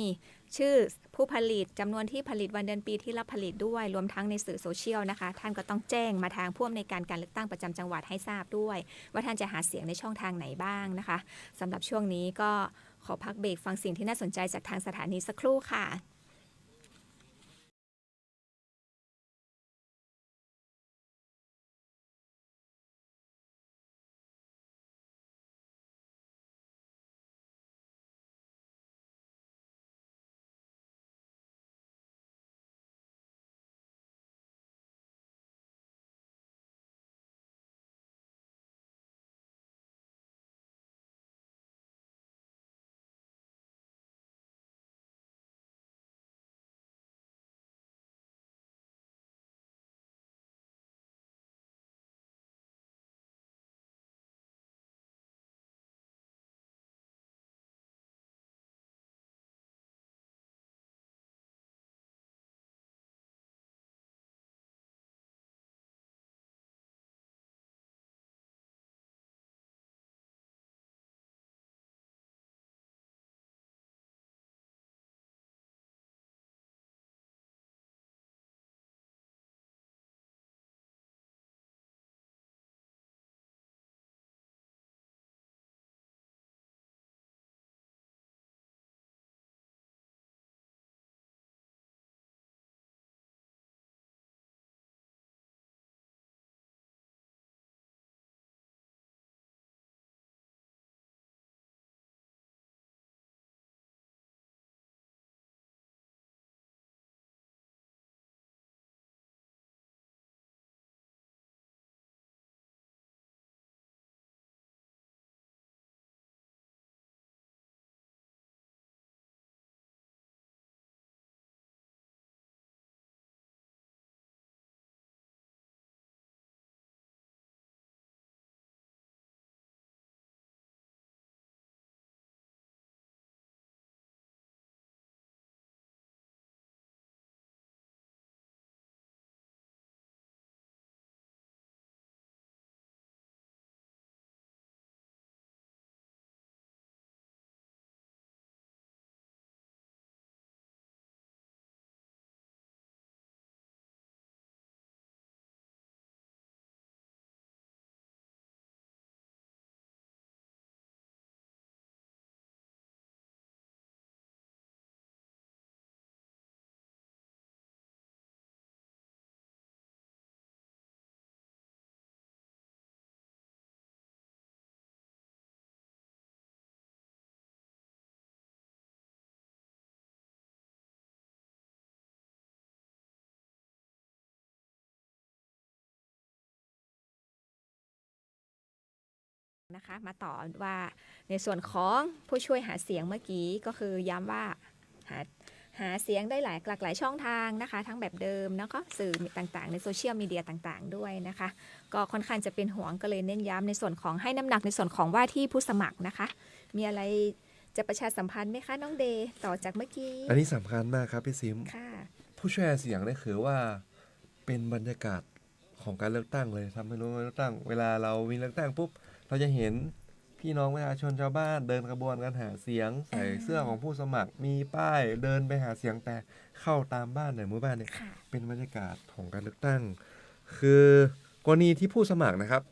ชื่อผู้ผลิตจำนวนที่ผลิตวันเดือนปีที่รับผลิตด้วยรวมทั้งในสื่อโซเชียลนะคะท่านก็ต้องแจ้งมาทางผู้อำนวยการการเลือกตั้งประจำจังหวัดให้ทราบด้วยว่าท่านจะหาเสียงในช่องทางไหนบ้างนะคะสำหรับช่วงนี้ก็ขอพักเบรกฟังสิ่งที่น่าสนใจจากทางสถานีสักครู่ค่ะ นะคะมาต่อว่าในส่วนของผู้ช่วยหาเสียงเมื่อกี้ก็คือย้ำว่าหาเสียงได้หลากหลายช่องทางนะคะทั้งแบบเดิมแล้วก็สื่อต่างๆในโซเชียลมีเดียต่างๆด้วยนะคะก็ค่อนข้างจะเป็นห่วงก็เลยเน้นย้ำในส่วนของให้น้ำหนักในส่วนของว่าที่ผู้สมัครนะคะมีอะไรจะประชาสัมพันธ์ไหมคะน้องเดย์ต่อจากเมื่อกี้ อันนี้สำคัญมากครับพี่ซิม ค่ะ ผู้ช่วยหาเสียงนี่คือว่าเป็นบรรยากาศของการเลือกตั้งเลยทำให้รู้ว่าเลือกตั้งเวลาเรามีเลือกตั้งปุ๊บเราจะเห็นพี่น้องประชาชนชาวบ้านเดินขบวนกันหาเสียงใส่เสื้อของผู้สมัครมีป้ายเดินไปหาเสียงแต่เข้าตามบ้านในหมู่บ้านเนี่ย ค่ะ เป็นบรรยากาศของการเลือกตั้ง คือกรณีที่ผู้สมัครนะครับ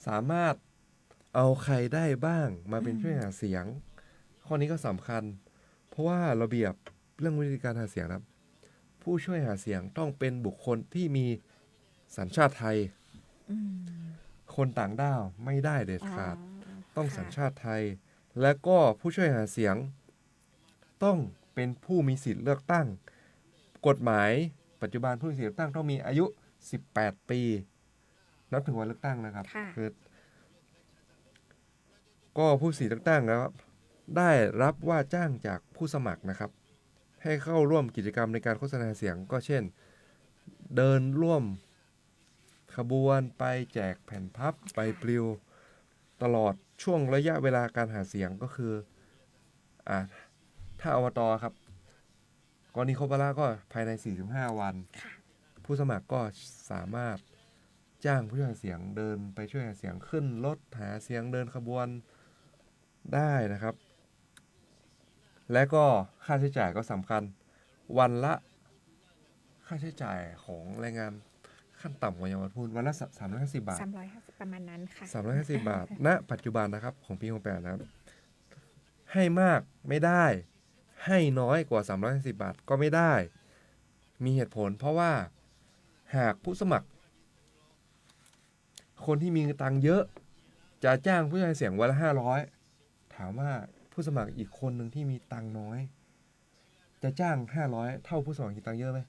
สามารถเอาใครได้บ้างมาเป็นช่วยหาเสียง ข้อนี้ก็สำคัญ เพราะว่าระเบียบเรื่องวิธีการหาเสียงนะครับ ผู้ช่วยหาเสียงต้องเป็นบุคคลที่มีสัญชาติไทย คนต่างด้าวไม่ได้เด็ดขาด ต้องสัญชาติไทย และก็ผู้ช่วยหาเสียง ต้องเป็นผู้มีสิทธิ์เลือกตั้ง กฎหมายปัจจุบันผู้มีสิทธิ์เลือกตั้งต้องมีอายุ 18 ปี นับถึงวันเลือกตั้งนะครับ ค่ะ คือก็ผู้มีสิทธิ์เลือกตั้งแล้วได้รับว่าจ้างจากผู้สมัครนะครับ ให้เข้าร่วมกิจกรรมในการโฆษณาเสียงก็เช่น เดินร่วมขบวนไปแจกแผ่นพับใบปลิว ตลอดช่วงระยะเวลาการหาเสียงก็คือถ้าอบตครับกรณีครบวาระก็ภายใน 45 วัน ผู้สมัครก็สามารถจ้างผู้ช่วยหาเสียงเดินไปช่วยหาเสียงขึ้นรถหาเสียงเดินขบวนได้นะครับ และก็ค่าใช้จ่ายก็สำคัญวันละค่าใช้จ่ายของแรงงานขั้นต่ำของเยาวชนวันละ350 บาท 350ประมาณนั้นค่ะ 350 บาท ณ ปัจจุบันนะครับของปี68นะครับ ให้มากไม่ได้ ให้น้อยกว่า350 บาทก็ไม่ได้ มีเหตุผลเพราะว่าหากผู้สมัคร คนที่มีตังค์เยอะจะจ้างผู้ช่วยหาเสียงวันละ500 ถามว่าผู้สมัครอีกคนหนึ่งที่มีตังค์น้อย จะจ้าง500เท่าผู้สมัครมีตังค์เยอะไหม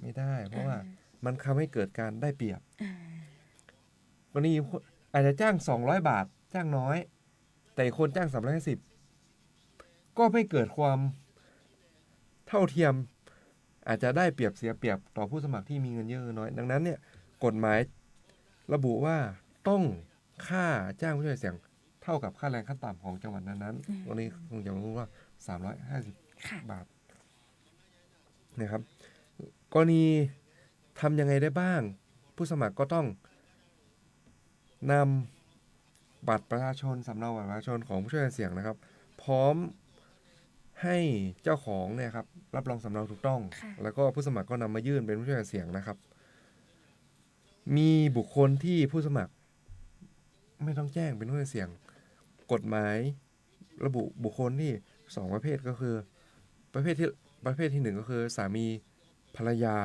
ไม่ได้ เพราะว่ามันทำให้เกิดการได้เปรียบกรณีอาจจะจ้าง200 บาทจ้างน้อย แต่คนจ้าง350ก็ไม่เกิดความเท่าเทียม อาจจะได้เปรียบเสียเปรียบต่อผู้สมัครที่มีเงินเยอะน้อย ดังนั้นเนี่ยกฎหมายระบุว่าต้องค่าจ้างผู้ช่วยเสียงเท่ากับค่าแรงขั้นต่ำของจังหวัดนั้นๆวันนี้คงจะรู้ว่า350 บาทนะครับกรณีทำยังไงได้บ้าง ผู้สมัครก็ต้องนำบัตรประชาชนสำเนาบัตรประชาชนของผู้ช่วยหาเสียงนะครับ พร้อมให้เจ้าของเนี่ยครับรับรองสำเนาถูกต้อง แล้วก็ผู้สมัครก็นำมายื่นเป็นผู้ช่วยหาเสียงนะครับ มีบุคคลที่ผู้สมัครไม่ต้องแจ้งเป็นผู้ช่วยหาเสียง กฎหมายระบุบุคคลที่2ประเภทก็คือประเภทที่1ก็คือสามีภรรยา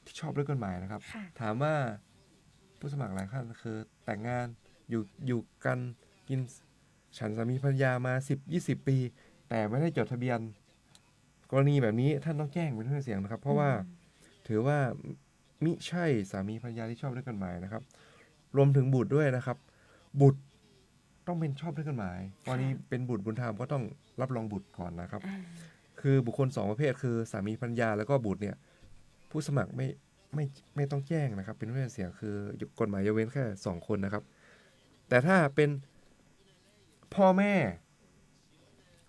ที่ชอบด้วยกฎหมายนะครับ ถามว่าผู้สมัครหลายท่านคือแต่งงานอยู่กันกินฉันสามีภรรยามา10-20 ปี แต่ไม่ได้จดทะเบียน กรณีแบบนี้ท่านต้องแจ้งเป็นผู้ช่วยหาเสียงนะครับ เพราะว่าถือว่ามิใช่สามีภรรยาที่ชอบด้วยกฎหมายนะครับ รวมถึงบุตรด้วยนะครับ บุตรต้องเป็นชอบด้วยกฎหมายกรณีเป็นบุตรบุญธรรมก็ต้องรับรองบุตรก่อนนะครับ คือบุคคล2ประเภทคือสามีภรรยาแล้วก็บุตรเนี่ยผู้สมัครไม่ต้องแจ้งนะครับเป็นผู้ช่วยหาเสียงคือกฎหมายยกเว้นแค่2คนนะครับ แต่ถ้าเป็นพ่อแม่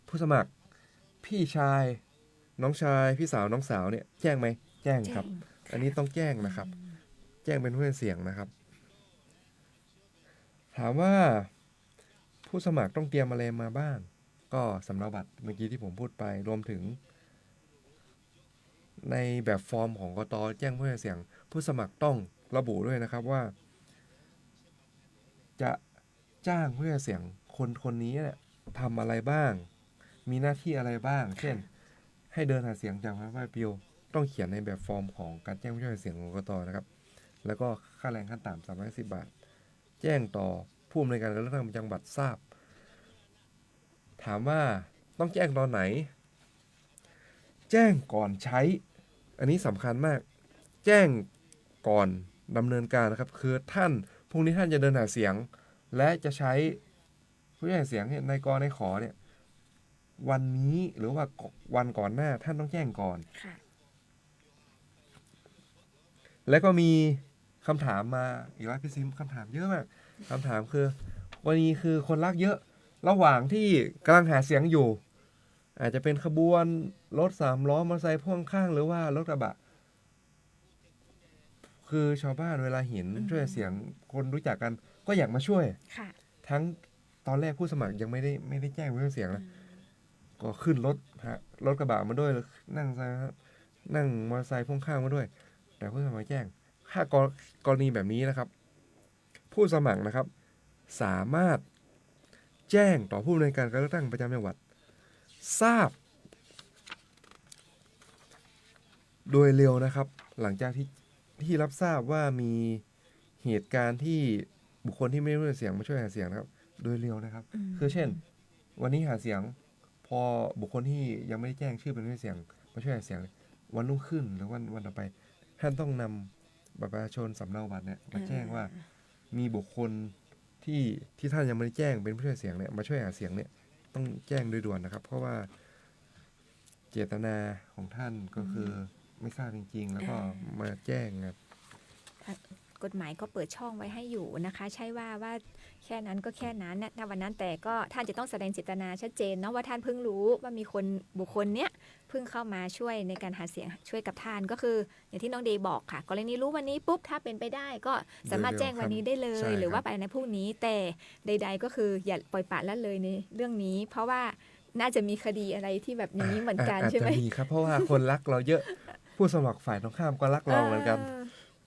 ผู้สมัครพี่ชายน้องชายพี่สาวน้องสาวเนี่ยแจ้งไหมแจ้งครับ อันนี้ต้องแจ้งนะครับ แจ้งเป็นผู้ช่วยหาเสียงนะครับ ถามว่าผู้สมัครต้องเตรียมอะไรมาบ้างก็สำเนาบัตรเมื่อกี้ที่ผมพูดไปรวมถึงในแบบฟอร์มของกต.แจ้งผู้ช่วยหาเสียงผู้สมัครต้องระบุด้วยนะครับว่าจะจ้างผู้ช่วยหาเสียงคนนี้เนี่ยทำอะไรบ้างมีหน้าที่อะไรบ้างเช่นให้เดินหาเสียงจากพระปลิวต้องเขียนในแบบฟอร์มของการแจ้งผู้ช่วยหาเสียงของกต.นะครับแล้วก็ค่าแรงขั้นต่ำ350 บาทแจ้งต่อผู้อำนวยการการเลือกตั้งประจำจังหวัดทราบถามว่าต้องแจ้งตอนไหนแจ้งก่อนใช้อันนี้สำคัญมากแจ้งก่อนดำเนินการนะครับคือท่าน พรุ่งนี้ท่านจะเดินหาเสียง และจะใช้ผู้หาเสียงเนี่ยในกในขอเนี่ยวันนี้หรือว่าวันก่อนหน้าท่านต้องแจ้งก่อน ค่ะ แล้วก็มีคำถามมาอีกแล้วพี่ซิมคำถามเยอะมากคำถามคือวันนี้คือคนรักเยอะระหว่างที่กำลังหาเสียงอยู่ อาจจะเป็นขบวนรถ3 ล้อมอเตอร์ไซค์พ่วงข้างหรือว่ารถกระบะคือชาวบ้านเวลาเห็นช่วยเสียงคนรู้จักกันก็อยากมาช่วย ค่ะ ทั้งตอนแรกผู้สมัครยังไม่ได้แจ้งผู้เสียงนะก็ขึ้นรถกระบะมาด้วยนั่งมอเตอร์ไซค์พ่วงข้างมาด้วย แต่ผู้สมัครแจ้งถ้ากรณีแบบนี้นะครับ ผู้สมัครนะครับสามารถแจ้งต่อผู้อำนวยการการเลือกตั้งประจำจังหวัดทราบโดยเร็วนะครับ หลังจากที่รับทราบว่ามีเหตุการณ์ที่บุคคลที่ไม่ได้เสียงมาช่วยหาเสียงนะครับโดยเร็วนะครับ คือเช่น วันนี้หาเสียงพอบุคคลที่ยังไม่ได้แจ้งชื่อเป็นผู้เสียงมาช่วยหาเสียงวันรุ่งขึ้นหรือวันต่อไปท่านต้องนำบัตรประชาชนสำเนาบัตรเนี่ยมาแจ้งว่ามีบุคคลที่ท่านยังไม่ได้แจ้งเป็นผู้ช่วยเสียงเนี่ยมาช่วยหาเสียงเนี่ยต้องแจ้งโดยด่วนนะครับ เพราะว่าเจตนาของท่านก็คือไม่ทราบจริงๆ แล้วก็มาแจ้งครับ กฎหมายก็เปิดช่องไว้ให้อยู่นะคะ ใช่ว่าแค่นั้นก็แค่นั้นนะวันนั้นแต่ก็ท่านจะต้องแสดงเจตนาชัดเจนเนาะว่าท่านเพิ่งรู้ว่ามีบุคคลเนี้ยเพิ่งเข้ามาช่วยในการหาเสียงช่วยกับท่านก็คืออย่างที่น้องเดย์บอกค่ะกรณีรู้วันนี้ปุ๊บถ้าเป็นไปได้ก็สามารถแจ้งวันนี้ได้เลย หรือว่าไปในพรุ่งนี้แต่ใดๆก็คืออย่าปล่อยปละละเลยในเรื่องนี้ เพราะว่าน่าจะมีคดีอะไรที่แบบอย่างนี้เหมือนกันใช่ไหม อาจจะมีครับเพราะว่าคนรักเราเยอะผู้สมัครฝ่ายตรงข้ามก็รักเราเหมือนกัน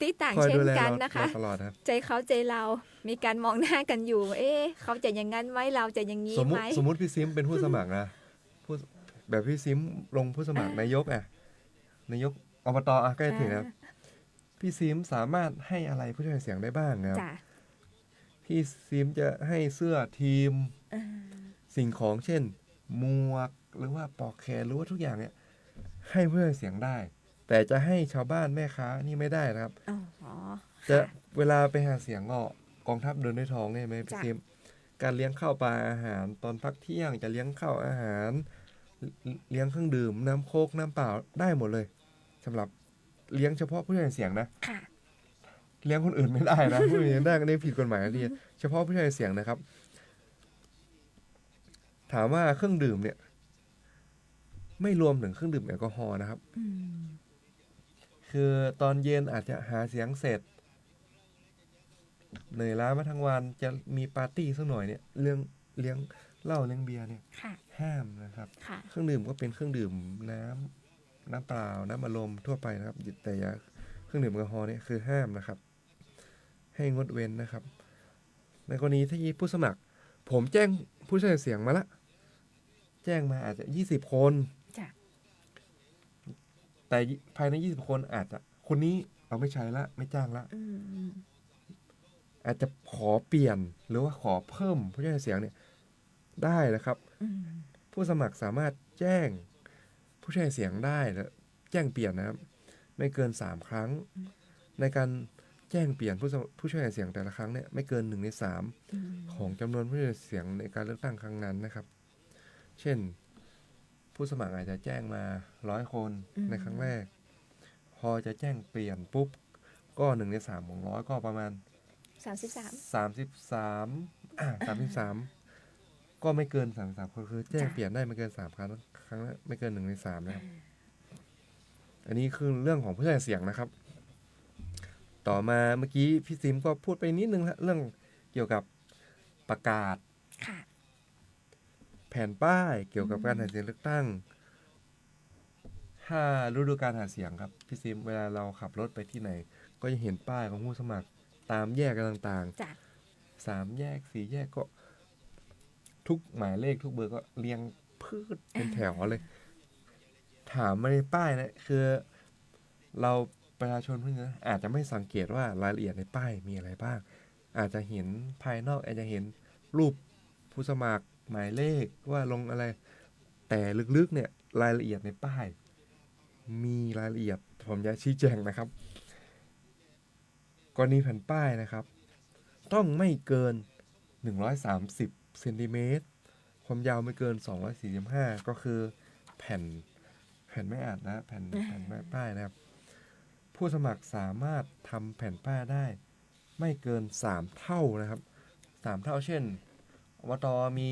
ที่ต่างเช่นกันนะคะ ตลอดครับ ใจเขาใจเรามีการมองหน้ากันอยู่ เขาจะอย่างนั้นไหมเราจะอย่างนี้ไหม สมมติพี่ซิมเป็นผู้สมัครนะแบบพี่ซิมลงผู้สมัครนายกนายกอบตใกล้ถึงแล้วพี่ซิมสามารถให้อะไรผู้ช่วยเสียงได้บ้างครับพี่ซิมจะให้เสื้อทีมสิ่งของเช่นหมวกหรือว่าปลอกแขนหรือว่าทุกอย่างเนี่ยให้ผู้ช่วยเสียงได้แต่จะให้ชาวบ้านแม่ค้านี่ไม่ได้นะครับจะเวลาไปหาเสียงก็กองทัพเดินด้วยท้องใช่ไหมพี่ซิมการเลี้ยงข้าวปลาอาหารตอนพักเที่ยงจะเลี้ยงข้าวอาหารเลี้ยงเครื่องดื่มน้ำโคกน้ำเปล่าได้หมดเลยสำหรับเลี้ยงเฉพาะผู้ใช้เสียงนะเลี้ยงคนอื่นไม่ได้นะผู้ใช้ได้ก็นี่ผิดกฎหมายนะทีเฉพาะผู้ใช้เสียงนะครับถามว่าเครื่องดื่มเนี่ยไม่รวมถึงเครื่องดื่มแอลกอฮอล์นะครับคือตอนเย็นอาจจะหาเสียงเสร็จเหนื่อยล้ามาทั้งวันจะมีปาร์ตี้สักหน่อยเนี่ยเลี้ยงเหล้าเลี้ยงเบียร์เนี่ยห้ามนะครับเครื่องดื่มก็เป็นเครื่องดื่มน้ำเปล่าน้ำอัดลมทั่วไปนะครับแต่อย่าเครื่องดื่มแอลกอฮอล์เนี่ยคือห้ามนะครับให้งดเว้นนะครับในกรณีที่ผู้สมัครผมแจ้งผู้ใช้เสียงมาละแจ้งมาอาจจะ20 คนแต่ภายใน20 คนอาจจะคนนี้เราไม่ใช้ละไม่จ้างละอาจจะขอเปลี่ยนหรือว่าขอเพิ่มผู้ใช้เสียงเนี่ยได้นะครับผู้สมัครสามารถแจ้งผู้ใช้เสียงได้และแจ้งเปลี่ยนนะครับไม่เกิน3 ครั้งในการแจ้งเปลี่ยนผู้ใช้เสียงแต่ละครั้งเนี่ยไม่เกิน1 ใน 3ของจำนวนผู้ใช้เสียงในการเลือกตั้งครั้งนั้นนะครับเช่นผู้สมัครอาจจะแจ้งมา100 คนในครั้งแรกพอจะแจ้งเปลี่ยนปุ๊บก็1 ใน 3ของ100ก็ประมาณ33ก็ไม่เกิน33คนคือแจ้งเปลี่ยนได้ไม่เกิน3 ครั้งละไม่เกิน1 ใน 3นะครับอันนี้คือเรื่องของผู้ใช้เสียงนะครับต่อมาเมื่อกี้พี่ซิมก็พูดไปนิดนึงเรื่องเกี่ยวกับประกาศแผ่นป้ายเกี่ยวกับการหาเสียงเลือกตั้งถ้าฤดูการหาเสียงครับพี่ซิมเวลาเราขับรถไปที่ไหนก็จะเห็นป้ายของผู้สมัครตามแยกต่างๆ3 แยก4 แยกก็ทุกหมายเลขทุกเบอร์ก็เรียงพืชเป็นแถวเลยถามมาในป้ายนะคือเราประชาชนเพื่อนอาจจะไม่สังเกตว่ารายละเอียดในป้ายมีอะไรบ้างอาจจะเห็นภายนอกอาจจะเห็นรูปผู้สมัครหมายเลขว่าลงอะไรแต่ลึกๆเนี่ยรายละเอียดในป้ายมีรายละเอียดผมจะชี้แจงนะครับกรณีแผ่นป้ายนะครับ ต้องไม่เกิน130เซนติเมตรความยาวไม่เกิน245ก็คือแผ่นไม่อัดนะแผ่นไม่ป้ายนะครับผู้สมัครสามารถทำแผ่นป้ายได้ไม่เกิน3เท่านะครับ3เท่าเช่นอบตมี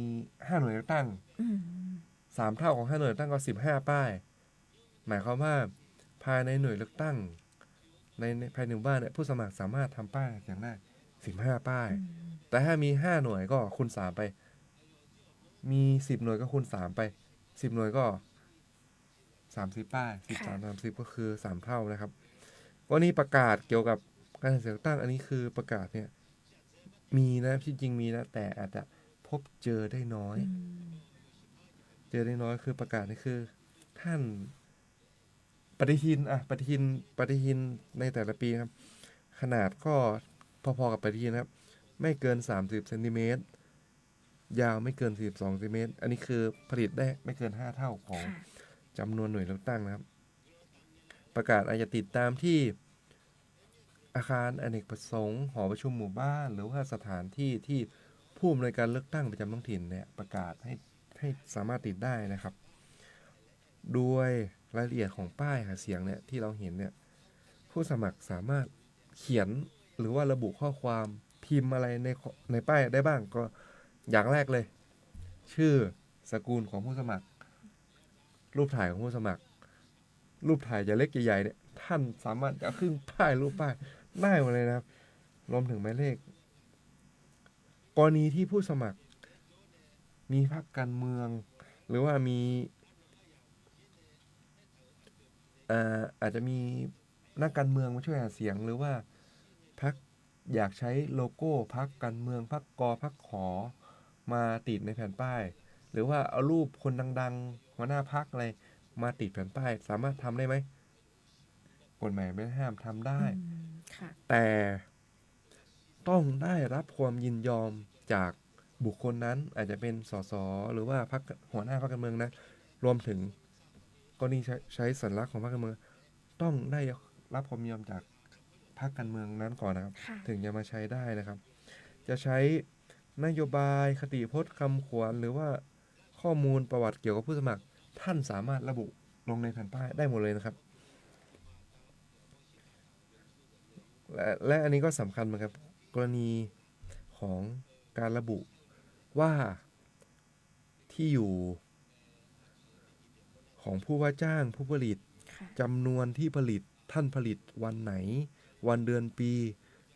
5หน่วยเลือกตั้ง3เท่าของ5หน่วยเลือกตั้งก็15ป้ายหมายความว่าภายในหน่วยเลือกตั้งในภายในหมู่บ้านเนี่ยผู้สมัครสามารถทำป้ายอย่างได้15ป้ายแต่ถ้ามี5หน่วยก็คูณ3ไปมี10หน่วยก็คูณ3ไป10หน่วยก็30ป้าย13 30ก็คือ3เท่านะครับก็นี่ประกาศเกี่ยวกับการหาเสียงเลือกตั้งอันนี้คือประกาศเนี่ยมีนะที่จริงมีนะแต่อาจจะพบเจอได้น้อยคือประกาศนี่คือท่านปฏิทินในแต่ละปีครับขนาดก็พอๆกับปฏิทินครับไม่เกิน30เซนติเมตรยาวไม่เกิน42เซนติเมตรอันนี้คือผลิตได้ไม่เกิน5เท่าของจำนวนหน่วยเลือกตั้งนะครับประกาศอาจจะติดตามที่อาคารอเนกประสงค์หอประชุมหมู่บ้านหรือว่าสถานที่ที่ผู้อำนวยการเลือกตั้งประจำท้องถิ่นเนี่ยประกาศให้สามารถติดได้นะครับด้วยรายละเอียดของป้ายหาเสียงเนี่ยที่เราเห็นเนี่ยผู้สมัครสามารถเขียนหรือว่าระบุข้อความพิมพ์อะไรในป้ายได้บ้างก็อย่างแรกเลยชื่อสกุลของผู้สมัครรูปถ่ายของผู้สมัครรูปถ่ายจะเล็กใหญ่ๆเนี่ยท่านสามารถจะขึ้นป้ายรูปป้ายได้หมดเลยนะครับรวมถึงหมายเลขกรณีที่ผู้สมัครมีพรรคการเมืองหรือว่ามีอาจจะมีนักการเมืองมาช่วยหาเสียงหรือว่าพรรคอยากใช้โลโก้พรรคการเมืองพรรคกพรรคขอมาติดในแผ่นป้ายหรือว่าเอารูปคนดังๆหัวหน้าพรรคอะไรมาติดแผ่นป้ายสามารถทำได้ไหมกฎหมายไม่ห้ามทำได้แต่ต้องได้รับความยินยอมจากบุคคลนั้นอาจจะเป็นสสหรือว่าพรรคหัวหน้าพรรคการเมืองนะรวมถึงกรณีใช้สัญลักษณ์ของพรรคการเมืองต้องได้รับความยินยอมจากพรรคการเมืองนั้นก่อนนะครับถึงจะมาใช้ได้นะครับจะใช้นโยบายคติพจน์คำขวัญหรือว่าข้อมูลประวัติเกี่ยวกับผู้สมัครท่านสามารถระบุลงในแผ่นป้ายได้หมดเลยนะครับและอันนี้ก็สำคัญเหมือนกับกรณีของการระบุว่าที่อยู่ของผู้ว่าจ้างผู้ผลิตจำนวนที่ผลิตท่านผลิตวันไหนวันเดือนปี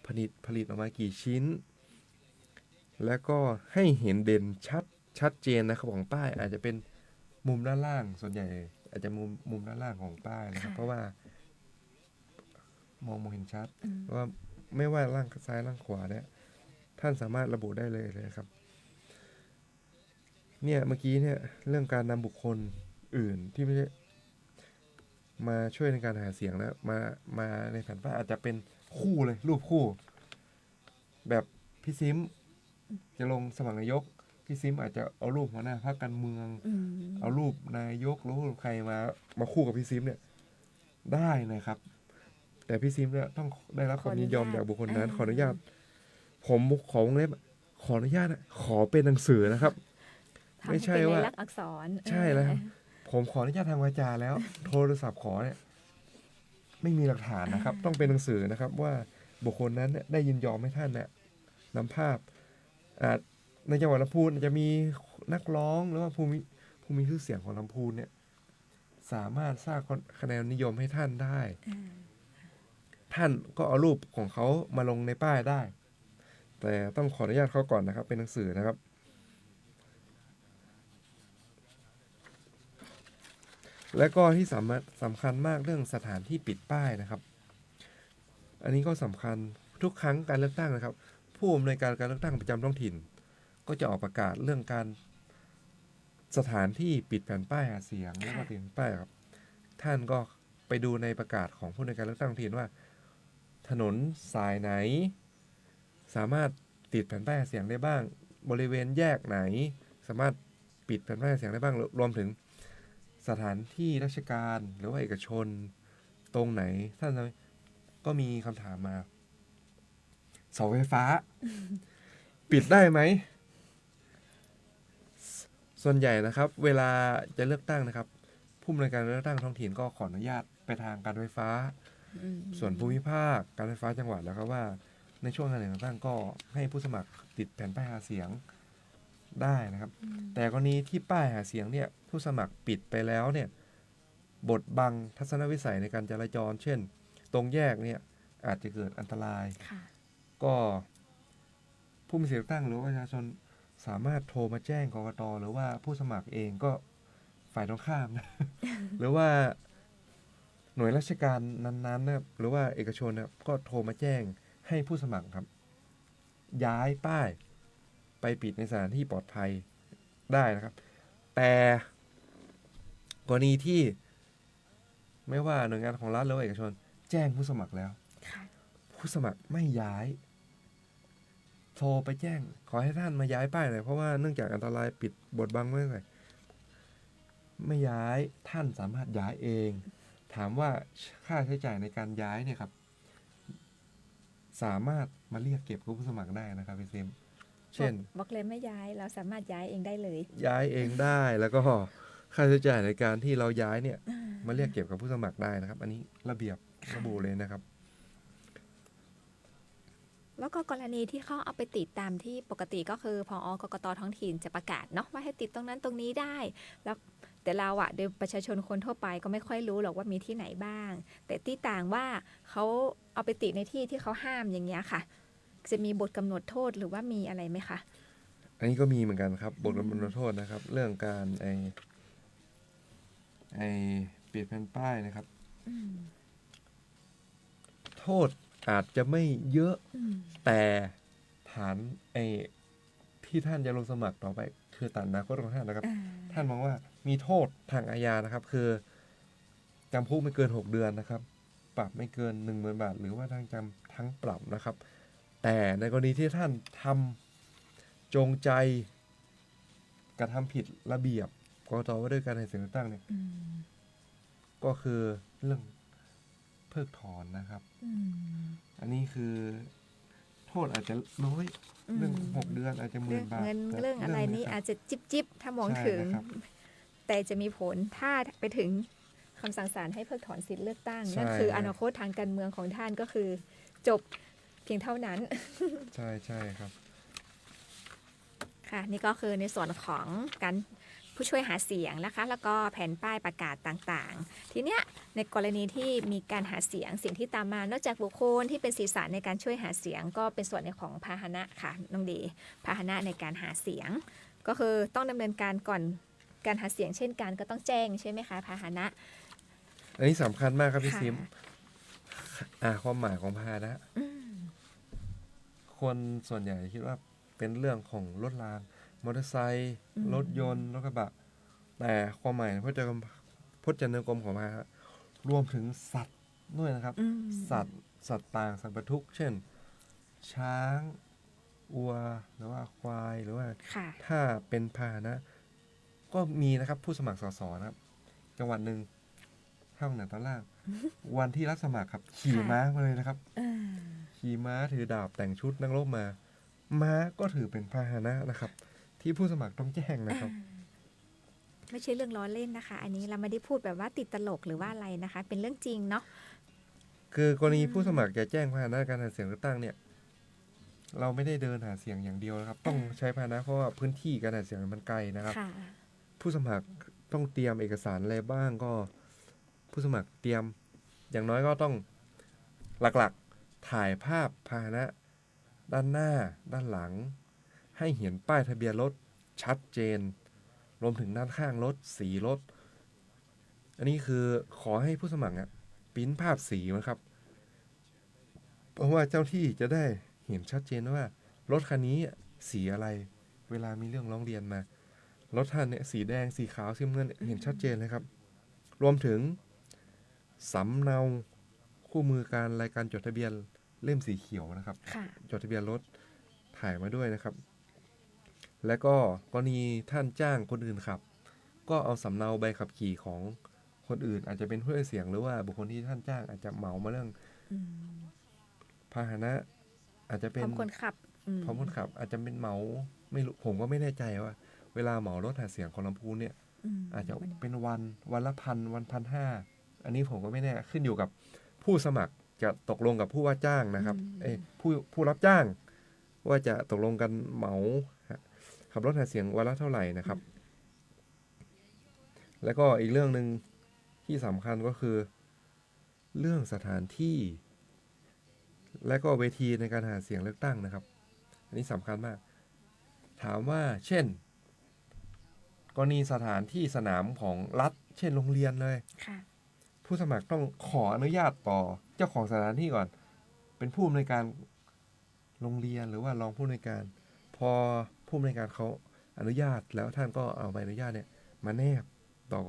ผลิตออกมากี่ชิ้นและก็ให้เห็นเด่นชัดเจนนะครับของป้ายอาจจะเป็นมุมด้านล่างส่วนใหญ่อาจจะมุมด้านล่างของป้ายนะครับเพราะว่ามองเห็นชัดว่าไม่ว่าล่างซ้ายล่างขวาเนี่ยท่านสามารถระบุได้เลยครับเนี่ยเมื่อกี้เนี่ยเรื่องการนำบุคคลอื่นที่ไม่ใช่มาช่วยในการหาเสียงแล้วมาในแผ่นป้ายอาจจะเป็นคู่เลยรูปคู่แบบพี่ซิมจะลงสมัครนายกพี่ซิมอาจจะเอารูปหัวหน้าพรรคการเมืองเอารูปนายกหรือใครมาคู่กับพี่ซิมเนี่ยได้นะครับแต่พี่ซิมเนี่ยต้องได้รับความยินยอมจากบุคคลนั้นขออนุญาตผมขอวงเล็บขออนุญาตขอเป็นหนังสือนะครับไม่ใช่ว่าลักษณ์อักษรใช่แล้วผมขออนุญาตทางวาจาแล้วโทรศัพท์ขอเนี่ยไม่มีหลักฐานนะครับต้องเป็นหนังสือนะครับว่าบุคคลนั้นเนี่ยได้ยินยอมให้ท่านเนี่ยนำภาพในจังหวัดลำพูนจะมีนักร้องหรือว่าผู้มีชื่อเสียงของลำพูนเนี่ยสามารถสร้างคะแนนนิยมให้ท่านได้ท่านก็เอารูปของเขามาลงในป้ายได้แต่ต้องขออนุญาตเขาก่อนนะครับเป็นหนังสือนะครับและก็ที่สำคัญมากเรื่องสถานที่ปิดป้ายนะครับอันนี้ก็สำคัญทุกครั้งการเลือกตั้งนะครับผู้อำนวยการเลือกตั้งประจำท้องถิ่นก็จะออกประกาศเรื่องการสถานที่ปิดแผ่นป้ายหาเสียงแล้วก็ติดป้ายครับท่านก็ไปดูในประกาศของผู้อำนวยการเลือกตั้งท้องถิ่นว่าถนนสายไหนสามารถติดแผ่นป้ายหาเสียงได้บ้างบริเวณแยกไหนสามารถปิดแผ่นป้ายหาเสียงได้บ้างรวมถึงสถานที่ราชการหรือว่าเอกชนตรงไหนท่านก็มีคำถามมา เสาไฟฟ้า ปิดได้ไหม ส่วนใหญ่นะครับ เวลาจะเลือกตั้งนะครับ ผู้อำนวยการเลือกตั้งท้องถิ่นก็ขออนุญาตไปทางการไฟฟ้า ส่วนภูมิภาคการไฟฟ้าจังหวัดแล้วครับว่า ในช่วงการเลือกตั้งก็ให้ผู้สมัครติดแผ่นป้ายหาเสียงได้นะครับ แต่กรณีที่ป้ายหาเสียงเนี่ยผู้สมัครปิดไปแล้วเนี่ยบดบังทัศนวิสัยในการจราจร เช่น ตรงแยกเนี่ยอาจจะเกิดอันตราย ก็ผู้มีสิทธิเลือกตั้งหรือว่าประชาชนสามารถโทรมาแจ้งกกต.หรือว่าผู้สมัครเองก็ฝ่ายตรงข้ามนะ หรือว่าหน่วยราชการนั้นๆนะครับหรือว่าเอกชนนะครับก็โทรมาแจ้งให้ผู้สมัครครับ ย้ายป้ายไปปิดในสถานที่ปลอดภัยได้นะครับ แต่กรณีที่ไม่ว่าหน่วยงานของรัฐหรือว่าเอกชน แจ้งผู้สมัครแล้วผู้สมัครไม่ย้าย โทรไปแจ้งขอให้ท่านมาย้ายป้ายหน่อยเพราะว่าเนื่องจากอันตรายปิดบดบังไม่ได้ไม่ย้ายท่านสามารถย้ายเอง ถามว่าค่าใช้จ่ายในการย้ายเนี่ยครับ สามารถมาเรียกเก็บกับผู้สมัครได้นะครับพี่เซมเช่น บอกเลยไม่ย้ายเราสามารถย้ายเองได้เลย ย้ายเองได้แล้วก็ค่าใช้จ่ายในการที่เราย้ายเนี่ยมาเรียกเก็บกับผู้สมัครได้นะครับ อันนี้ระเบียบระบุเลยนะครับ แล้วก็กรณีที่เขาเอาไปติดตามที่ปกติก็คือพอกกตท้องถิ่นจะประกาศเนาะว่าให้ติดตรงนั้นตรงนี้ได้ แล้วแต่เราอะโดยประชาชนคนทั่วไปก็ไม่ค่อยรู้หรอกว่ามีที่ไหนบ้าง แต่ที่ต่างว่าเขาเอาไปติดในที่ที่เขาห้ามอย่างเงี้ยค่ะ จะมีบทกำหนดโทษหรือว่ามีอะไรไหมคะ อันนี้ก็มีเหมือนกันครับบทลงโทษนะครับ เรื่องการปิดแผ่นป้ายนะครับโทษอาจจะไม่เยอะแต่ฐานที่ท่านจะลงสมัครต่อไปคือตัดอนาคตของท่านนะครับ ท่านมองว่ามีโทษทางอาญานะครับ คือจำคุกไม่เกิน6 เดือนนะครับ ปรับไม่เกิน 10,000 บาท หรือว่าทั้งจำทั้งปรับนะครับ แต่ในกรณีที่ท่านทำจงใจกระทำผิดระเบียบกกตว่าด้วยการให้เสียงเลือกตั้งเนี่ยก็คือเรื่องเพิกถอนนะครับอันนี้คือโทษอาจจะน้อยเรื่อง6 เดือนอาจจะ10,000 บาท เงินเรื่องอะไรนี่อาจจะจิบถ้ามองถึง แต่จะมีผลถ้าไปถึงคำสั่งศาลให้เพิกถอนสิทธิเลือกตั้งนั่นคืออนาคตทางการเมืองของท่านก็คือจบเพียงเท่านั้น ใช่ใช่ครับ ค่ะนี่ก็คือในส่วนของการผู้ช่วยหาเสียงนะคะแล้วก็แผ่นป้ายประกาศต่างๆ ทีเนี้ยในกรณีที่มีการหาเสียงสิ่งที่ตามมานอกจากบุคคลที่เป็นศีรษะในการช่วยหาเสียงก็เป็นส่วนในของพาหนะค่ะน้องดีพาหนะในการหาเสียงก็คือต้องดำเนินการก่อนการหาเสียงเช่นกันก็ต้องแจ้งใช่ไหมคะพาหนะอันนี้สำคัญมากครับพี่ซิมความหมายของพาหนะคนส่วนใหญ่คิดว่าเป็นเรื่องของรถรางมอเตอร์ไซค์รถยนต์รถกระบะแต่ความหมายพจนานุกรมของพาหนะรวมถึงสัตว์ด้วยนะครับสัตว์ต่างสัตว์บรรทุกเช่นช้างวัวหรือว่าควายหรือว่าถ้าเป็นพาหนะก็มีนะครับผู้สมัครสสนะครับจังหวัดหนึ่งภาคเหนือตอนล่างวันที่รับสมัครครับขี่ม้ามาเลยนะครับขี่ม้าถือดาบแต่งชุดนักรบมาม้าก็ถือเป็นพาหนะนะครับที่ผู้สมัครต้องแจ้งนะครับไม่ใช่เรื่องล้อเล่นนะคะอันนี้เราไม่ได้พูดแบบว่าติดตลกหรือว่าอะไรนะคะเป็นเรื่องจริงเนาะคือกรณีผู้สมัครจะแจ้งพาหนะการหาเสียงเลือกตั้งเนี่ยเราไม่ได้เดินหาเสียงอย่างเดียวนะครับต้องใช้พาหนะเพราะว่าพื้นที่การหาเสียงมันไกลนะครับผู้สมัครต้องเตรียมเอกสารอะไรบ้างก็ผู้สมัครเตรียมอย่างน้อยก็ต้องหลักๆถ่ายภาพพาหนะด้านหน้าด้านหลังให้เห็นป้ายทะเบียนรถชัดเจนรวมถึงด้านข้างรถสีรถอันนี้คือขอให้ผู้สมัครปริ้นภาพสีนะครับเพราะว่าเจ้าที่จะได้เห็นชัดเจนว่ารถคันนี้สีอะไรเวลามีเรื่องร้องเรียนมารถท่านเนี่ยสีแดงสีขาวสีน้ำเงินเห็นชัดเจนเลยครับรวมถึงสำเนาคู่มือการรายการจดทะเบียนเล่มสีเขียวนะครับจดทะเบียนรถถ่ายมาด้วยนะครับและก็กรณีท่านจ้างคนอื่นขับก็เอาสำเนาใบขับขี่ของคนอื่นอาจจะเป็นผู้ให้เสียงหรือว่าบุคคลที่ท่านจ้างอาจจะเหมามาเรื่องพาหนะ อาจจะ พ เป็น ร้อมคนขับ พร้อมคนขับ อาจจะเป็นเหมาไม่รู้ผมก็ไม่แน่ใจว่า เวลาเหมารถหาเสียงของลำพูนเนี่ย อาจจะเป็นวันละ1,000 วัน1,500 อันนี้ผมก็ไม่แน่ขึ้นอยู่กับผู้สมัครจะตกลงกับผู้ว่าจ้างนะครับผู้รับจ้าง ว่าจะตกลงกันเหมาขับรถหาเสียงวันละเท่าไหร่นะครับ แล้วก็อีกเรื่องหนึ่งที่สำคัญก็คือเรื่องสถานที่ และก็เวทีในการหาเสียงเลือกตั้งนะครับ อันนี้สำคัญมาก ถามว่าเช่นกรณีสถานที่สนามของรัฐเช่นโรงเรียนเลยผู้สมัครต้องขออนุญาตต่อเจ้าของสถานที่ก่อน เป็นผู้อำนวยการโรงเรียนหรือว่ารองผู้อำนวยการ พอผู้อำนวยการเขาอนุญาตแล้วท่านก็เอาใบอนุญาตเนี่ยมาแนบต่อ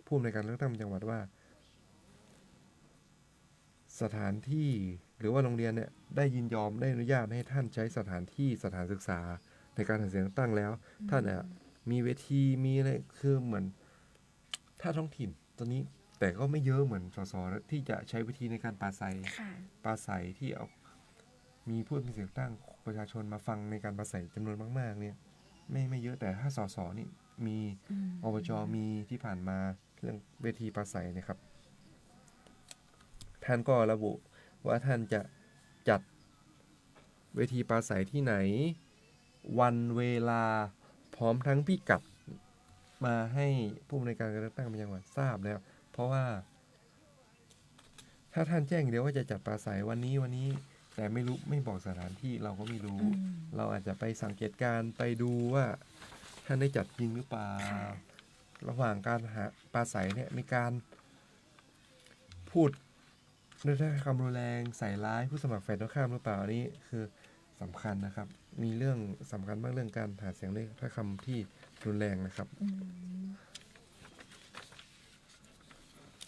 ผู้อำนวยการเลือกตั้งจังหวัดว่า สถานที่หรือว่าโรงเรียนเนี่ยได้ยินยอมได้อนุญาตให้ท่านใช้สถานที่สถานศึกษาในการหาเสียงเลือกตั้งแล้ว ท่านมีเวทีมีอะไรคือเหมือนถ้าท้องถิ่นตอนนี้แต่ก็ไม่เยอะเหมือนสสที่จะใช้วิธีในการปราศัยที่เอามีผู้มีเสียงตั้งประชาชนมาฟังในการปราศัยจำนวนมากๆเนี่ยไม่เยอะแต่ถ้าสสนี่มีอบจมีที่ผ่านมาเรื่องเวทีปราศัยนะครับท่านก็ระบุว่าท่านจะจัดเวทีปราศัยที่ไหนวันเวลาพร้อมทั้งพิกัดมาให้ผู้อำนวยการการเลือกตั้งจังหวัดทราบแล้วเพราะว่าถ้าท่านแจ้งเดียวว่าจะจัดปราศัยวันนี้แต่ไม่บอกสถานที่เราก็ไม่รู้เราอาจจะไปสังเกตการไปดูว่าท่านได้จัดจริงหรือเปล่าระหว่างการหาปราศัยเนี่ยมีการพูดด้วยถ้อยคำรุนแรงใส่ร้ายผู้สมัครฝ่ายตรงข้ามหรือเปล่าอันนี้คือสำคัญนะครับมีเรื่องสำคัญมากเรื่องการหาเสียงด้วยถ้อยคำที่รุนแรงนะครับ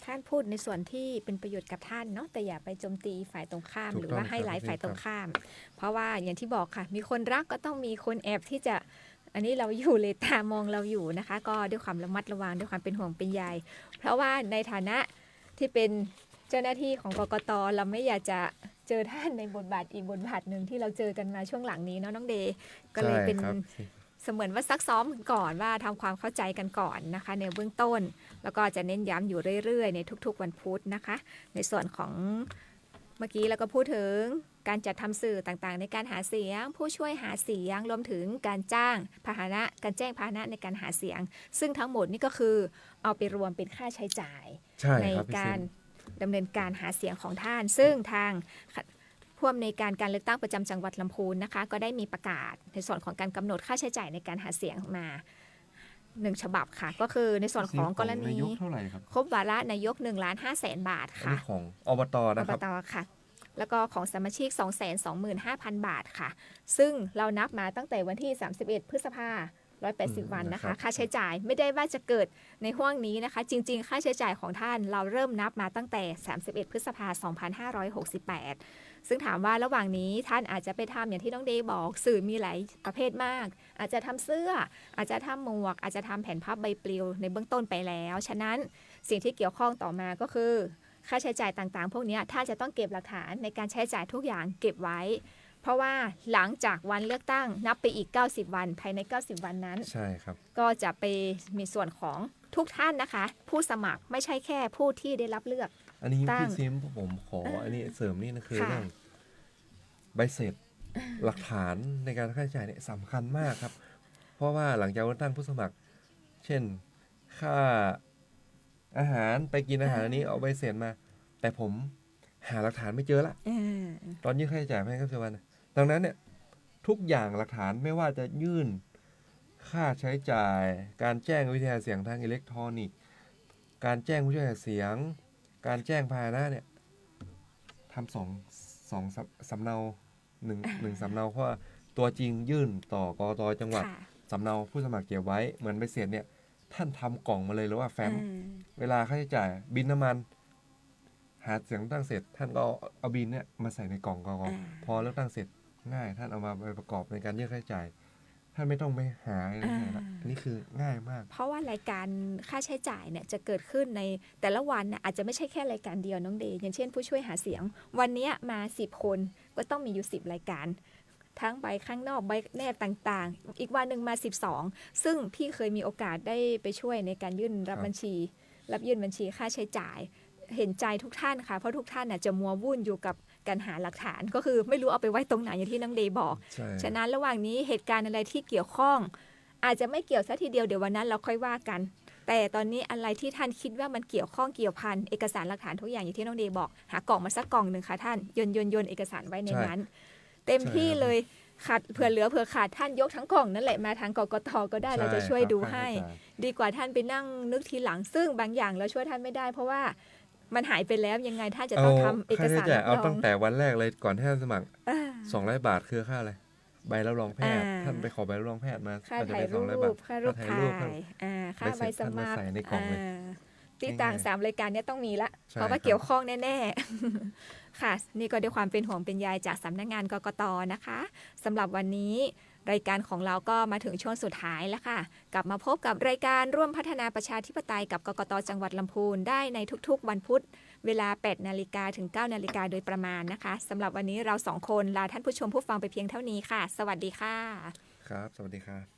ท่านพูดในส่วนที่เป็นประโยชน์กับท่านเนาะแต่อย่าไปโจมตีฝ่ายตรงข้ามหรือว่าให้ร้ายฝ่ายตรงข้ามเพราะว่าอย่างที่บอกค่ะมีคนรักก็ต้องมีคนแอบที่จะอันนี้เราอยู่เลยตามองเราอยู่นะคะก็ด้วยความระมัดระวังด้วยความเป็นห่วงเป็นใยเพราะว่าในฐานะที่เป็นเจ้าหน้าที่ของกกต.เราไม่อยากจะเจอท่านในบทบาทอีกบทบาทหนึ่งที่เราเจอกันมาช่วงหลังนี้เนาะน้องเดย์ก็เลยเป็นเสมือนว่าซักซ้อมก่อนว่าทำความเข้าใจกันก่อนนะคะในเบื้องต้นแล้วก็จะเน้นย้ำอยู่เรื่อยๆในทุกๆวันพุธนะคะในส่วนของเมื่อกี้เราก็พูดถึงการจัดทำสื่อต่างๆในการหาเสียงผู้ช่วยหาเสียงรวมถึงการจ้างพาหนะการแจ้งพาหนะในการหาเสียงซึ่งทั้งหมดนี่ก็คือเอาไปรวมเป็นค่าใช้จ่ายในการดำเนินการหาเสียงของท่านซึ่งทางผู้อำนวยการการเลือกตั้งประจำจังหวัดลำพูนนะคะก็ได้มีประกาศในส่วนของการกำหนดค่าใช้จ่ายในการหาเสียงมา1ฉบับค่ะก็คือในส่วนของกรณีครบวาระนายก1,500,000 บาทค่ะของอบตนะครับอบตค่ะแล้วก็ของสมาชิก 225,000 บาทค่ะซึ่งเรานับมาตั้งแต่วันที่31 พฤษภาคม180 วันนะคะค่าใช้จ่ายไม่ได้ว่าจะเกิดในห้วงนี้นะคะจริงๆค่าใช้จ่ายของท่านเราเริ่มนับมาตั้งแต่31 พฤษภาคม 2568ซึ่งถามว่าระหว่างนี้ท่านอาจจะไปทำอย่างที่น้องเดย์บอกสื่อมีหลายประเภทมากอาจจะทำเสื้ออาจจะทำหมวกอาจจะทำแผ่นพับใบปลิวในเบื้องต้นไปแล้วฉะนั้นสิ่งที่เกี่ยวข้องต่อมาก็คือค่าใช้จ่ายต่างๆพวกนี้ท่านจะต้องเก็บหลักฐานในการใช้จ่ายทุกอย่างเก็บไว้เพราะว่าหลังจากวันเลือกตั้งนับไปอีก90วันภายใน90วันนั้นใช่ครับก็จะไปมีส่วนของทุกท่านนะคะผู้สมัครไม่ใช่แค่ผู้ที่ได้รับเลือกอันนี้พี่ซิมผมขออันนี้เสริมนี่นะคือเรื่องใบเสร็จหลักฐานในการค่าใช้จ่ายเนี่ยสำคัญมากครับเพราะว่าหลังจากเลือกตั้งผู้สมัครเช่นค่าอาหารไปกินอาหารอันนี้เอาใบเสร็จมาแต่ผมหาหลักฐานไม่เจอละตอนยื่นค่าใช้จ่ายให้ครับเจ้าวันดังนั้นเนี่ยทุกอย่างหลักฐานไม่ว่าจะยื่นค่าใช้จ่ายการแจ้งวิทยาเสียงทางอิเล็กทรอนิกส์การแจ้งผู้ช่วยหาเสียงการแจ้งพาหนะเนี่ยทำสองสำเนาหนึ่งสำเนาเพราะว่าตัวจริงยื่นต่อกกต.จังหวัดสำเนาผู้สมัครเก็บไว้เหมือนใบเสร็จเนี่ยท่านทำกล่องมาเลยหรือว่าแฟ้มเวลาค่าใช้จ่ายบินน้ำมันหาเสียงตั้งเสร็จท่านก็เอาบินเนี่ยมาใส่ในกล่องพอเลือกตั้งเสร็จง่ายท่านเอามาไปประกอบในการยื่นค่าใช้จ่ายท่านไม่ต้องไปหาอะไรละอันนี้คือง่ายมากเพราะว่ารายการค่าใช้จ่ายเนี่ยจะเกิดขึ้นในแต่ละวันอาจจะไม่ใช่แค่รายการเดียวน้องเดย์อย่างเช่นผู้ช่วยหาเสียงวันนี้มา10 คน ก็ต้องมีอยู่10รายการทั้งใบข้างนอกใบแนบต่างๆอีกวันหนึ่งมา12ซึ่งพี่เคยมีโอกาสได้ไปช่วยในการยื่นรับบัญชีรับยื่นบัญชีค่าใช้จ่ายเห็นใจทุกท่านค่ะเพราะทุกท่านจะมัววุ่นอยู่กับการหาหลักฐานก็คือไม่รู้เอาไปไว้ตรงไหนอย่างที่น้องเดย์บอกฉะนั้นระหว่างนี้เหตุการณ์อะไรที่เกี่ยวข้องอาจจะไม่เกี่ยวซะทีเดียวเดี๋ยววันนั้นเราค่อยว่ากันแต่ตอนนี้อะไรที่ท่านคิดว่ามันเกี่ยวข้องเกี่ยวพันเอกสารหลักฐานทุกอย่างอย่างที่น้องเดย์บอกหากล่องมาสักกล่องหนึ่งค่ะท่านโยนเอกสารไว้ในนั้นเต็มที่เลยขาดเผื่อเหลือเผื่อขาดท่านยกทั้งกล่องนั่นแหละมาทางกกตก็ได้เราจะช่วยดูให้ดีกว่าท่านไปนั่งนึกทีหลังซึ่งบางอย่างเราช่วยท่านไม่ได้เพราะว่ามันหายไปแล้วยังไงท่านจะต้องทำเอกสารรับรองเอาตั้งแต่วันแรกเลยก่อนที่ท่านสมัคร200 บาทคือค่าอะไรใบรับรองแพทย์ท่านไปขอใบรับรองแพทย์มาค่าถ่ายรูปค่ารูปถ่ายค่าใบสมัครที่ต่าง3รายการนี้ต้องมีละเพราะว่าเกี่ยวข้องแน่ๆค่ะนี่ก็ด้วยความเป็นห่วงเป็นใยจากสำนักงานกกตนะคะสำหรับวันนี้รายการของเราก็มาถึงช่วงสุดท้ายแล้วค่ะกลับมาพบกับรายการร่วมพัฒนาประชาธิปไตยกับกกต.จังหวัดลำพูนได้ในทุกๆวันพุธเวลา 8 นาฬิกาถึง 9 นาฬิกาโดยประมาณนะคะสำหรับวันนี้เรา2คนลาท่านผู้ชมผู้ฟังไปเพียงเท่านี้ค่ะสวัสดีค่ะครับสวัสดีครับ